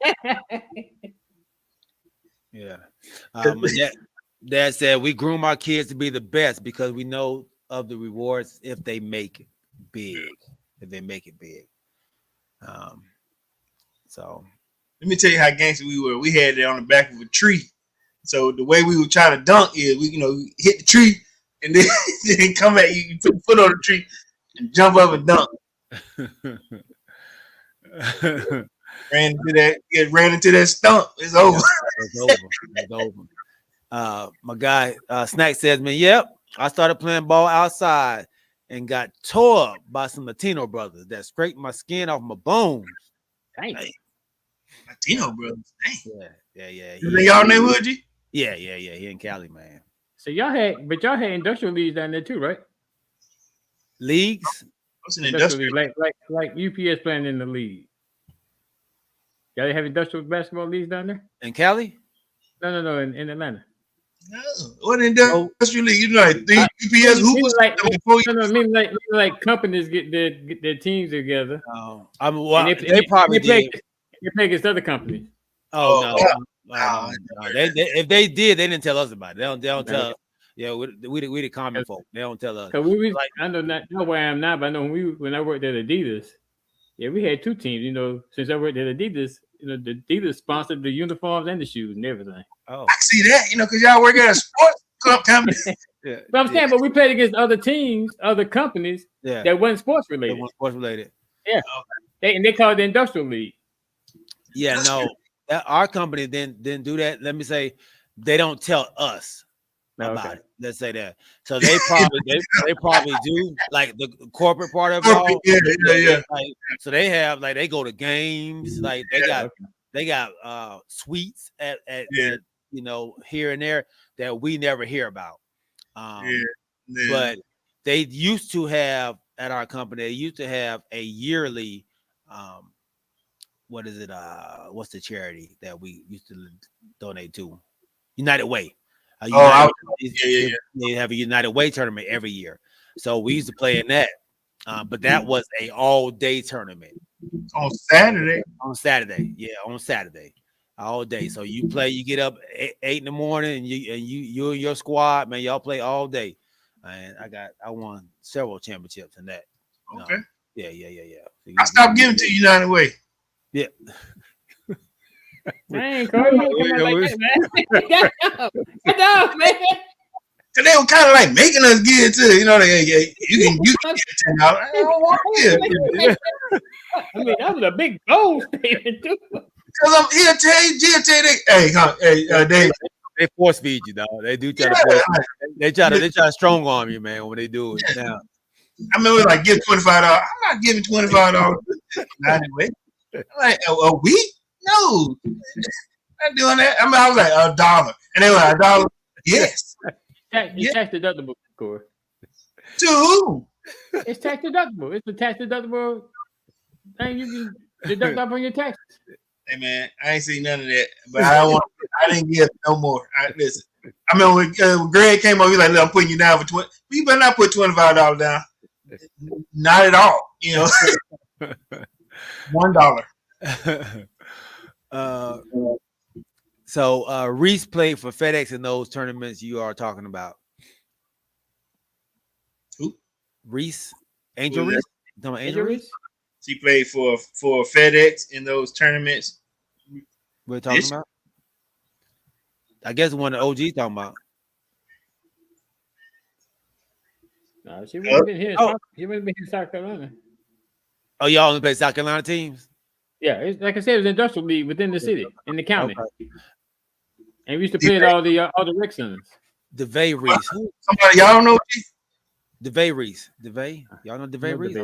Yeah. Dad said we groom our kids to be the best because we know of the rewards if they make it big. So let me tell you how gangster we were. We had it on the back of a tree. So the way we would try to dunk is we hit the tree and then come at you put your foot on the tree and jump up and dunk. ran into that stump. It's over. It's over. My guy Snack says, man, yep, I started playing ball outside and got tore up by some Latino brothers that scraped my skin off my bones. Dang. Latino brothers. Dang. Yeah. Is y'all neighborhood, G? Yeah. He in Cali, man. So y'all had industrial leagues down there too, right? Leagues? What's an industrial league? Like UPS playing in the league. Y'all have industrial basketball leagues down there? In Cali? No, in Atlanta. No, what industrial league? You know, like UPS hoopers. Like companies get their teams together. They probably did. They play against other companies. No. If they did, they didn't tell us about it. They don't tell. Yeah, we the common folk. They don't tell us. I know not where I am now, but I know when I worked at Adidas, we had two teams. Since I worked at Adidas, the Adidas sponsored the uniforms and the shoes and everything. Oh, I see that. Because y'all work at a sports club company. But I'm saying, but we played against other teams, other companies that wasn't sports related. Yeah, they call it the industrial league. Yeah, no, our company didn't do that. Let me say, they don't tell us Oh, about okay. it. Let's say that. So they probably do like the corporate part of it all. Yeah. Like, so they have like they go to games, like they got suites at you know here and there that we never hear about. But they used to have at our company, they used to have a yearly what is it? What's the charity that we used to donate to? United Way. They have a United Way tournament every year. So we used to play in that. But that was a all-day tournament. On Saturday? On Saturday. Yeah, on Saturday. All day. So you play, you get up 8 in the morning and you and your squad, man, y'all play all day. And I won several championships in that. Okay. Yeah. So I stopped giving to United Way. Yeah. Man, Corey, you don't come out like that, man. Get down, man. Cause they were kind of like making us give it to, you know, you can get $10. I don't want to give. I mean, that was a big goal statement too. Cause he'll tell you, Dave. They force feed you, dog. They do try to they try to strong arm you, man, when they do it. Now, I remember like give $25. I'm not giving $25 anyway. I'm like a week? No, not doing that. I mean, I was like $1, and they were like $1. Yes. It's tax deductible, Corey. To who? It's tax deductible. It's the tax deductible thing you can deduct off on your taxes. Hey man, I ain't seen none of that, but I didn't give no more. Listen, I mean when Greg came over, he was like, "Look, I'm putting you down for 20. You better not put $25 down. Not at all. You know, $1. So Reese played for FedEx in those tournaments you are talking about. Who? Reese, Angel Reese. Angel Reese. She played for FedEx in those tournaments. We're talking about. I guess one of the OGs talking about. No, she would have been here. She would have been here in South Carolina. Oh, y'all only play South Carolina teams? Yeah, it's, like I said, it was industrial league within the city, in the county. Okay. And we used to play at all the rec centers. DeVay Reese. Somebody y'all don't know? DeVay Reese. DeVay? Y'all know DeVay Reese?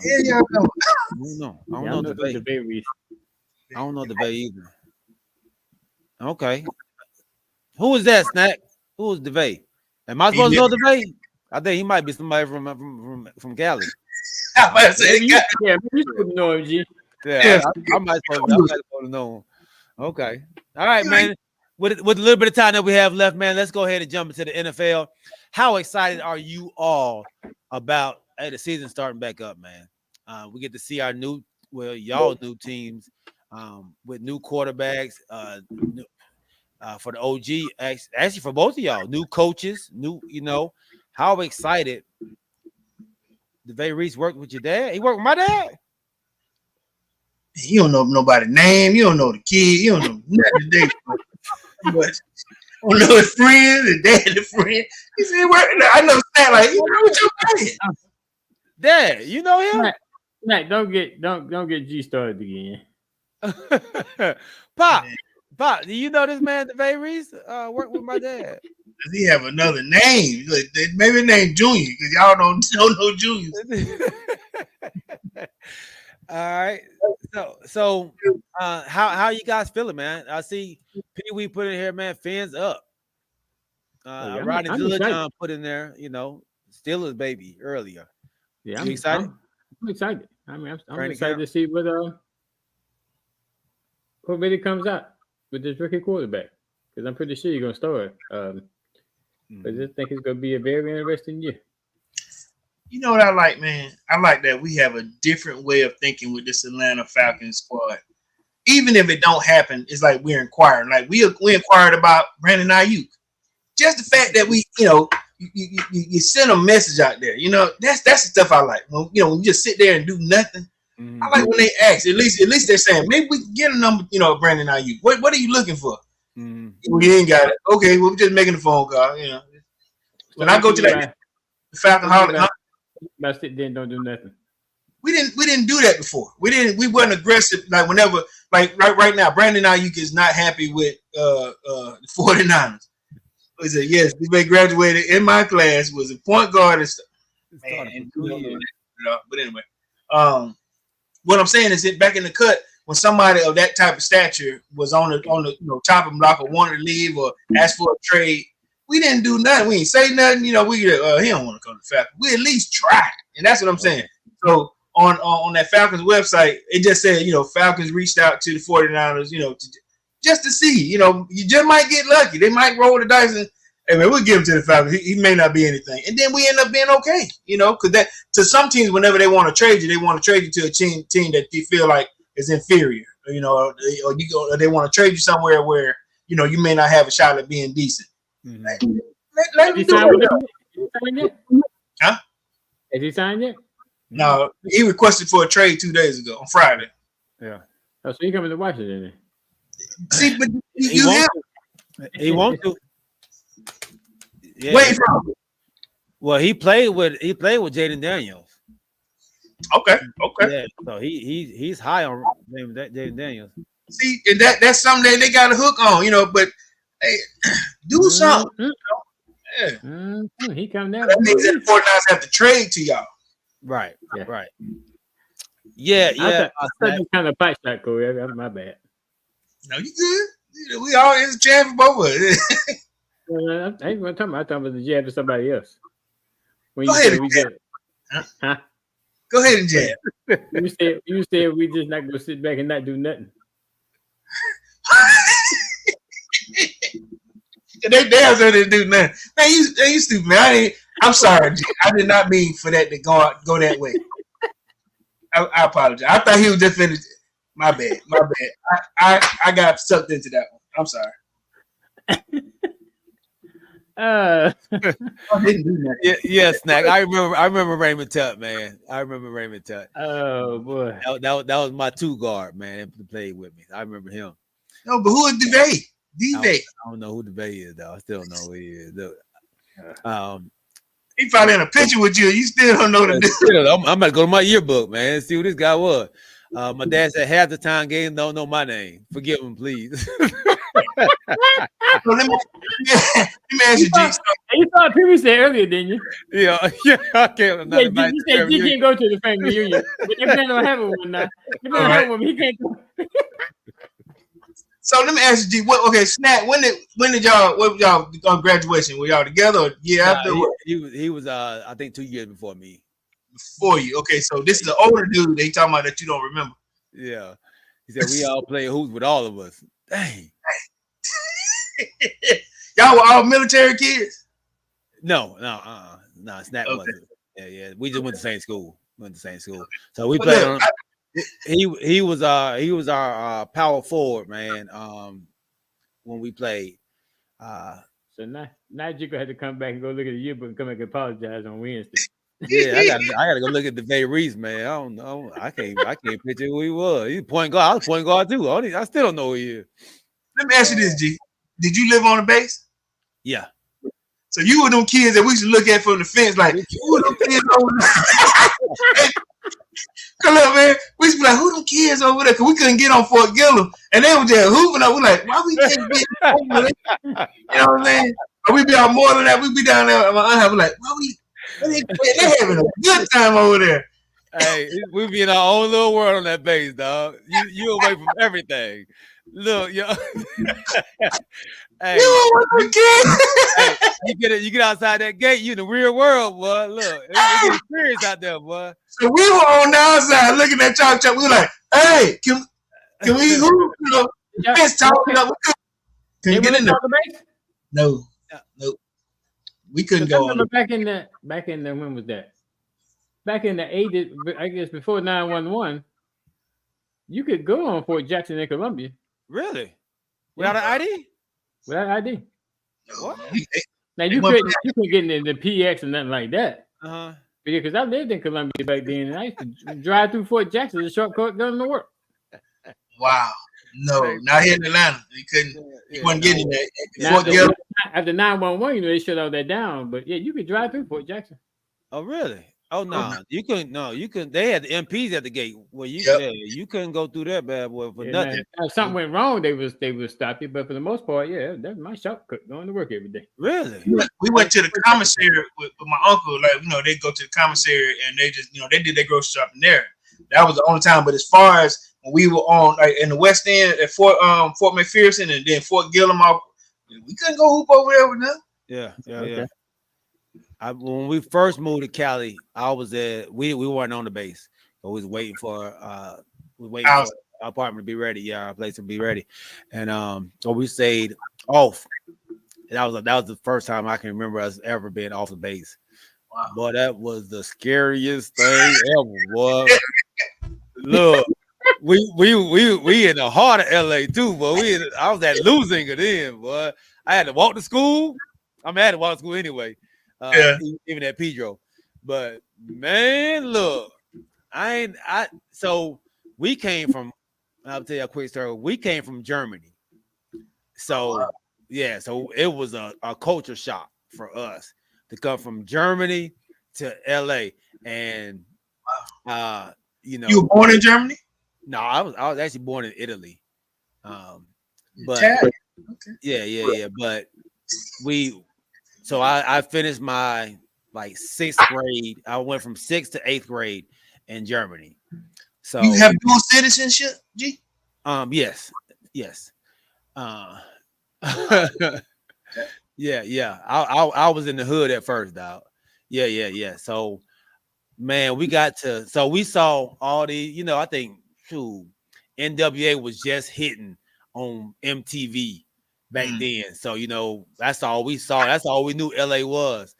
Yeah, y'all know. I don't know DeVay Reese. I don't know DeVay either. Okay. Who is that, Snack? Who is DeVay? Am I supposed to know DeVay? I think he might be somebody from Cali. I might say, you should know him, G. Yeah, I might supposed to know him. Okay. All right, man. With a little bit of time that we have left, man, let's go ahead and jump into the NFL. How excited are you all about the season starting back up, man? We get to see our y'all new teams with new quarterbacks, for the OG, actually for both of y'all, new coaches, how excited. DeVay Reese worked with your dad? He worked with my dad? You don't know nobody's name. You don't know the kid. You don't know nothing today. But you know his friends, his dad, the friend. He said, I know that. Like, you know what you're saying? Dad, you know him? Nah, don't get G started again. Pop, do you know this man, DeVay Reese? Worked with my dad. Does he have another name? Like, maybe named Junior, because y'all don't know Juniors. All right. So how you guys feeling, man? I see Pee Wee put in here, man. Fans up. Rodney Dillajon put in there, Steelers baby earlier. Yeah, I'm excited. I'm excited. I mean, I'm excited to see what really comes out with this rookie quarterback, because I'm pretty sure you're gonna start. But I just think it's gonna be a very interesting year. You know what I like, man? I like that we have a different way of thinking with this Atlanta Falcons squad. Even if it don't happen, it's like we're inquiring. Like we inquired about Brandon Ayuk. Just the fact that we, you send a message out there. That's the stuff I like. When you just sit there and do nothing. I like when they ask. At least they're saying maybe we can get a number. Brandon Ayuk. What are you looking for? We ain't got it. Okay, we're just making a phone call. When I go to that Falcon Holiday. About sit there and don't do nothing. We didn't do that before. We weren't aggressive like whenever like right now. Brandon Ayuk is not happy with the 49ers. He said, yes, this man graduated in my class, was a point guard and stuff. Man, but anyway, what I'm saying is that back in the cut, when somebody of that type of stature was on the chopping block or wanted to leave or asked for a trade, we didn't do nothing. We didn't say nothing. He don't want to come to Falcons. We at least tried, and that's what I'm saying. So on that Falcons website, it just said, Falcons reached out to the 49ers, just to see. You just might get lucky. They might roll the dice and hey man, we'll give him to the Falcons. He may not be anything, and then we end up being okay. Because that to some teams, whenever they want to trade you, they want to trade you to a team that you feel like is inferior. Or they want to trade you somewhere where you may not have a shot at being decent. Mm-hmm. Let me do it. Huh? Has he signed yet? No, he requested for a trade 2 days ago on Friday. Yeah. Oh, so he coming to Washington then? See, but he wants to. Yeah. Wait from. Well, he played with Jaden Daniels. Okay. Yeah, so he's high on Jaden Daniels. See, and that's something they got a hook on, but hey, do something. Yeah. Mm-hmm. He come down. That means that 49ers have to trade to y'all. Right. Yeah. Right. Yeah. I thought you kind of patched that, Corey. That's my bad. No, you good. We all in the jab for both of us. I ain't gonna talk about. I talking about the jab to somebody else. When Go you ahead said and we jab. Huh? Go ahead and jab. You said we just not gonna sit back and not do nothing. They damn sure didn't do nothing. Man, you stupid, man. I'm sorry, G. I did not mean for that to go that way. I apologize. I thought he was just finished. My bad. I got sucked into that one. I'm sorry. Yeah, Snack. I remember Raymond Tutt, man. I remember Raymond Tutt. Oh boy, that was my two guard, man, to play with me. I remember him. No, but who is DeVay? I don't know who DeVay is though. I still don't know who he is. He probably in a picture with you. You still don't know the dude. I'm about to go to my yearbook, man, and see who this guy was. My dad said half the time game don't know my name. Forgive him, please. So let me ask you, G. You saw people say earlier, didn't you? Yeah. I can't. You said you can't go to the family reunion, but if they don't have one now, he can't go. So let me ask you, G. Okay, Snack. When did y'all? What was y'all on graduation? Were y'all together or year after? He was I think 2 years before me. Before you. Okay, so this is the older dude they talking about that you don't remember. Yeah. He said we all play hoops with all of us. Dang. Y'all were all military kids? No, Snack wasn't. Yeah. We just went to the same school. So we played on. He was our power forward, man. When we played. So now you gonna have to come back and go look at the yearbook and come back and apologize on Wednesday. Yeah, I gotta go look at DeVay Reese, man. I don't know. I can't picture who he was. He's point guard. I was point guard too. I still don't know who he is. Let me ask you this, G. Did you live on the base? Yeah. So you were them kids that we used to look at from the fence, like, who are them kids over there? Come on, man. We used to be like, who them kids over there? Because we couldn't get on Fort Gillum. And they were just hooping up. We're like, why we can't get over there? You know what I'm saying? Or we'd be out more than that. We'd be down there. My aunt would be like, they're having a good time over there. Hey, we be in our own little world on that base, dog. You away from everything. Look, yo. Hey, you get outside that gate, you in the real world, boy. Look, it's experience out there, boy. So we were on the outside looking at Chalk. We were like, hey, can we hoop? Let's talk it up. We couldn't get in there. No. We couldn't go on. Back in the when was that? Back in the 80s, I guess before 911, you could go on Fort Jackson in Columbia. Really? Without an ID? Without ID. What? Now you couldn't get in the PX or nothing like that. Uh-huh. Because I lived in Columbia back then, and I used to drive through Fort Jackson, the shortcut going to work. Wow. No, not here in Atlanta. You couldn't. You wasn't getting that. After 911, they shut all that down. But yeah, you could drive through Fort Jackson. Oh, really? Oh no, you couldn't. No, you couldn't. They had the MPs at the gate where you couldn't go through that bad boy for nothing. Now, if something went wrong, they would stop you. But for the most part, yeah, that's my shortcut going to work every day. Really? We went to the commissary with my uncle. Like, they go to the commissary and they just, they did their grocery shopping there. That was the only time. But as far as when we were on like in the West End at Fort McPherson and then Fort Gillum, we couldn't go hoop over there with them. Yeah. Okay. When we first moved to Cali, I was there. We weren't on the base. But we was waiting for our apartment to be ready. Yeah, our place to be ready. And so we stayed off. And that was the first time I can remember us ever being off the base. Wow. Boy, that was the scariest thing ever, boy. Look, we in the heart of LA too, but I was at Lusinger then, boy. I had to walk to school. I had to walk to school anyway. Even at Pedro. But man, look, so we came from, I'll tell you a quick story. We came from Germany. So so it was a culture shock for us to come from Germany to LA. And you were born in Germany? No, I was actually born in Italy. But yeah. But so I finished my like 6th grade. I went from 6th to 8th grade in Germany. So you have dual citizenship, G? Yes. Yeah. I was in the hood at first, dog. Yeah. So man, we saw all the, I think NWA was just hitting on MTV back then. So, that's all we saw. That's all we knew LA was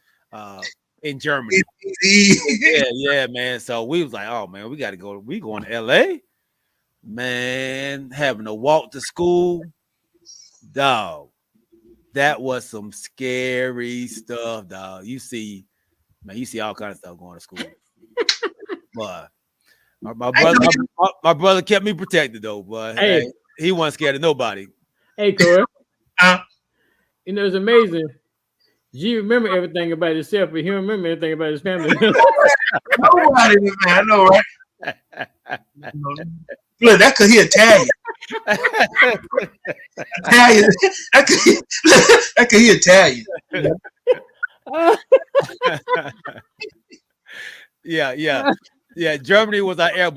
in Germany. yeah, man. So we was like, oh man, we got to go. We going to LA, man, having to walk to school. Dog, that was some scary stuff, dog. You see all kinds of stuff going to school. But my brother kept me protected though, but hey, he wasn't scared of nobody. Hey, Corey. It's amazing. G remember everything about himself, but he don't remember everything about his family. Nobody, man. I know, right? Look, that could he Italian. That could he Italian. Yeah. Germany was our air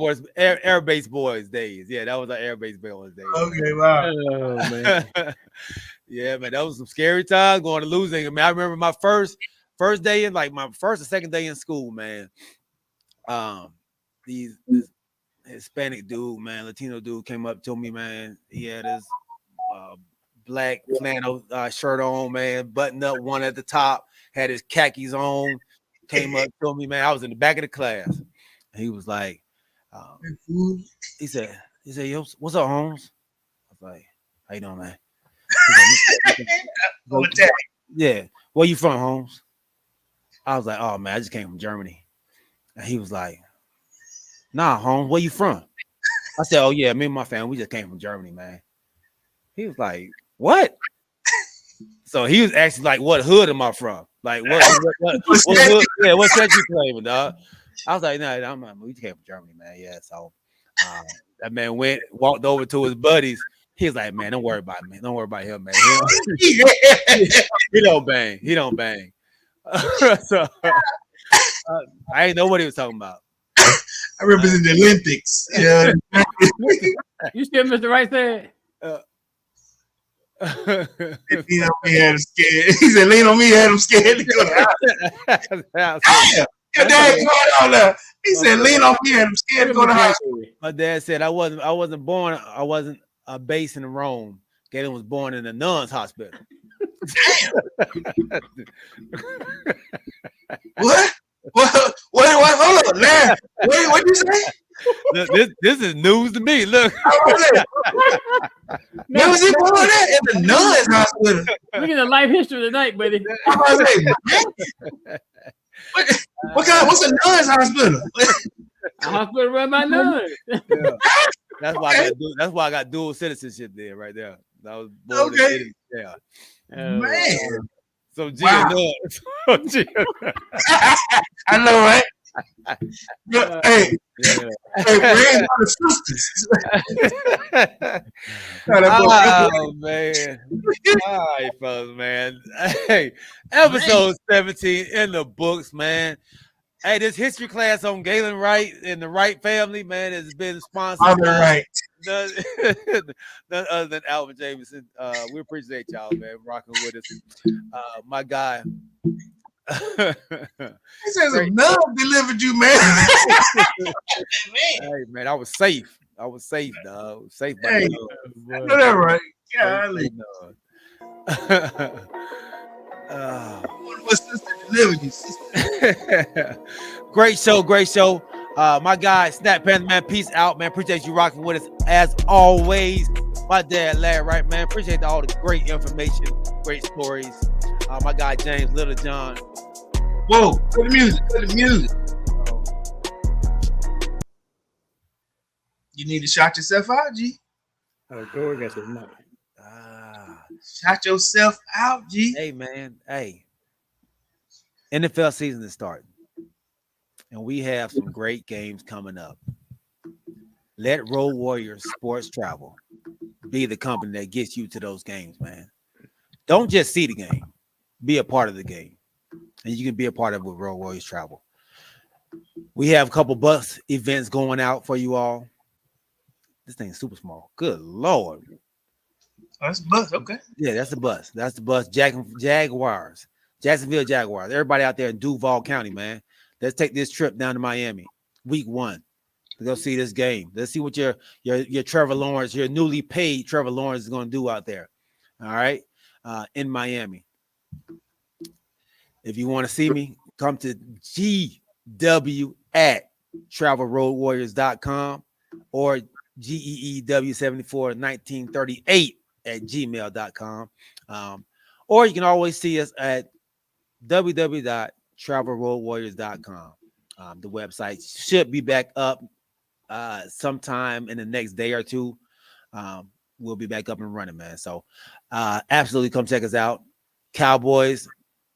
base boys days. Yeah, that was our air base boys days. Okay, wow. Oh man. Yeah, man, that was some scary times going to losing. I mean, I remember my first day in, like my first or second day in school, man. This Hispanic dude, man, Latino dude came up to me, man. He had his black flannel shirt on, man, buttoned up one at the top, had his khakis on, came up to me, man. I was in the back of the class. And he was like, he said, yo, what's up, Holmes? I was like, how you doing, man? Yeah, where you from, Holmes? I was like, oh man, I just came from Germany. And he was like, nah, Holmes, where you from? I said, oh yeah, me and my family, we just came from Germany, man. He was like, what? So he was actually like, what hood am I from? Like, what hood? Yeah, what set you claiming, dog? I was like, nah, we just came from Germany, man. Yeah, so that man walked over to his buddies. He was like, man, don't worry about me. Don't worry about him, man. He don't bang. He don't bang. So I didn't know what he was talking about. I represent the Olympics. Yeah. You still Mr. Right side? Lean on me, had him scared. He said, lean on me, had him scared to go to the house. Your dad going on there. He said, lean on me, had him scared to go to the house. My dad said I wasn't born a base in Rome. Galen was born in a nun's hospital. What? Hold on, man. What you say? This is news to me. Look. Where was he born at? In the nun's hospital. Look at the life history tonight, buddy. What's a nun's hospital? A hospital run by nuns. Yeah. That's why I got dual citizenship there, right there. I was born in Italy. Yeah. Man. So wow. I know, right? Hey, Yeah. hey, Red are the sisters. Oh man. All right, fellas, man. Hey, episode 17 in the books, man. Hey, this history class on Galen Wright and the Wright family, man, has been sponsored All by right. none other than Alvin Jameson. We appreciate y'all, man, rocking with us. My guy. He says love delivered you, man. Hey, man, I was safe. Dog. Safe by Hey, love. I know that right. Safe Golly. by love. What sister delivered you, sister? Great show. My guy, Snap Panther, man. Peace out, man. Appreciate you rocking with us as always. My dad, Larry, right, man. Appreciate all the great information, great stories. My guy, James Little John. Whoa, put the music. You need to shout yourself out, G. Oh, Corey got his mic. Shout yourself out, G. Hey, man. Hey. NFL season is starting. And we have some great games coming up. Let Road Warriors Sports Travel be the company that gets you to those games, man. Don't just see the game. Be a part of the game. And you can be a part of it with Road Warriors Travel. We have a couple bus events going out for you all. This thing's super small. Good Lord. Oh, that's a bus. Okay. Yeah, that's the bus. That's the bus. Jaguars. Jacksonville Jaguars. Everybody out there in Duval County, man. Let's take this trip down to Miami. Week 1. To go see this game. Let's see what your Trevor Lawrence, your newly paid Trevor Lawrence is going to do out there. All right. In Miami. If you want to see me, come to GW@travelroadwarriors.com or GEEW741938@gmail.com. Or you can always see us at www.travelroadwarriors.com. The website should be back up sometime in the next day or two. We'll be back up and running, man. So absolutely come check us out. Cowboys,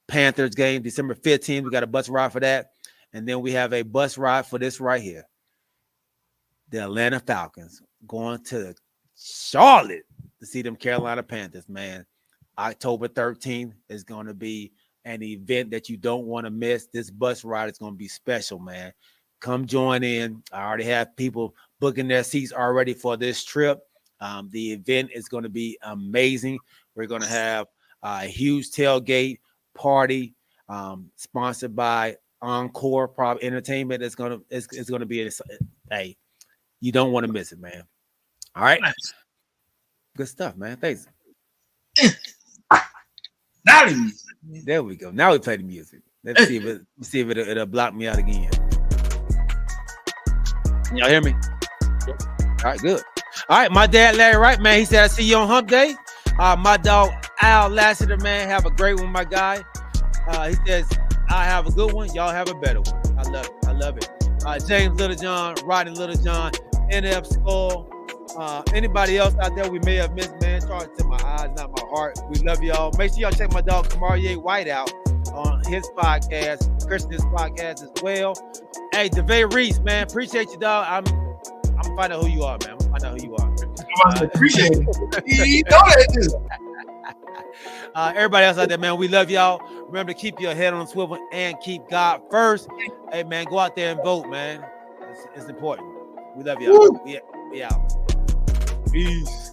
Panthers game, December 15th. We got a bus ride for that. And then we have a bus ride for this right here. The Atlanta Falcons going to Charlotte to see them Carolina Panthers, man. October 13th is going to be an event that you don't want to miss. This bus ride is going to be special, man. Come join in. I already have people booking their seats already for this trip. The event is going to be amazing. We're going to have a huge tailgate party sponsored by Encore Prop Entertainment. It's going to be hey, you don't want to miss it, man. All right. Nice. Good stuff, man. Thanks. Now the music. There we go. Now we play the music. Let's see if it'll block me out again. Y'all hear me? Yep. All right, good. All right, my dad, Larry Wright, man. He said, I see you on hump day. My dog, Al Lassiter, man. Have a great one, my guy. He says, I have a good one. Y'all have a better one. I love it. I love it. James Littlejohn, Rodney Littlejohn, NF Skull. Anybody else out there we may have missed, man, charge to my eyes, not my heart. We love y'all. Make sure y'all check my dog Kamarie White out on his podcast, Christian's podcast as well. Hey, DeVay Reese, man, appreciate you, dog. I'm gonna find out who you are, man. I'm gonna find out who you are. I appreciate it. You know that, dude. Everybody else out there, man, we love y'all. Remember to keep your head on the swivel and keep God first. Hey, man, go out there and vote, man. It's important. We love y'all. We out. Peace.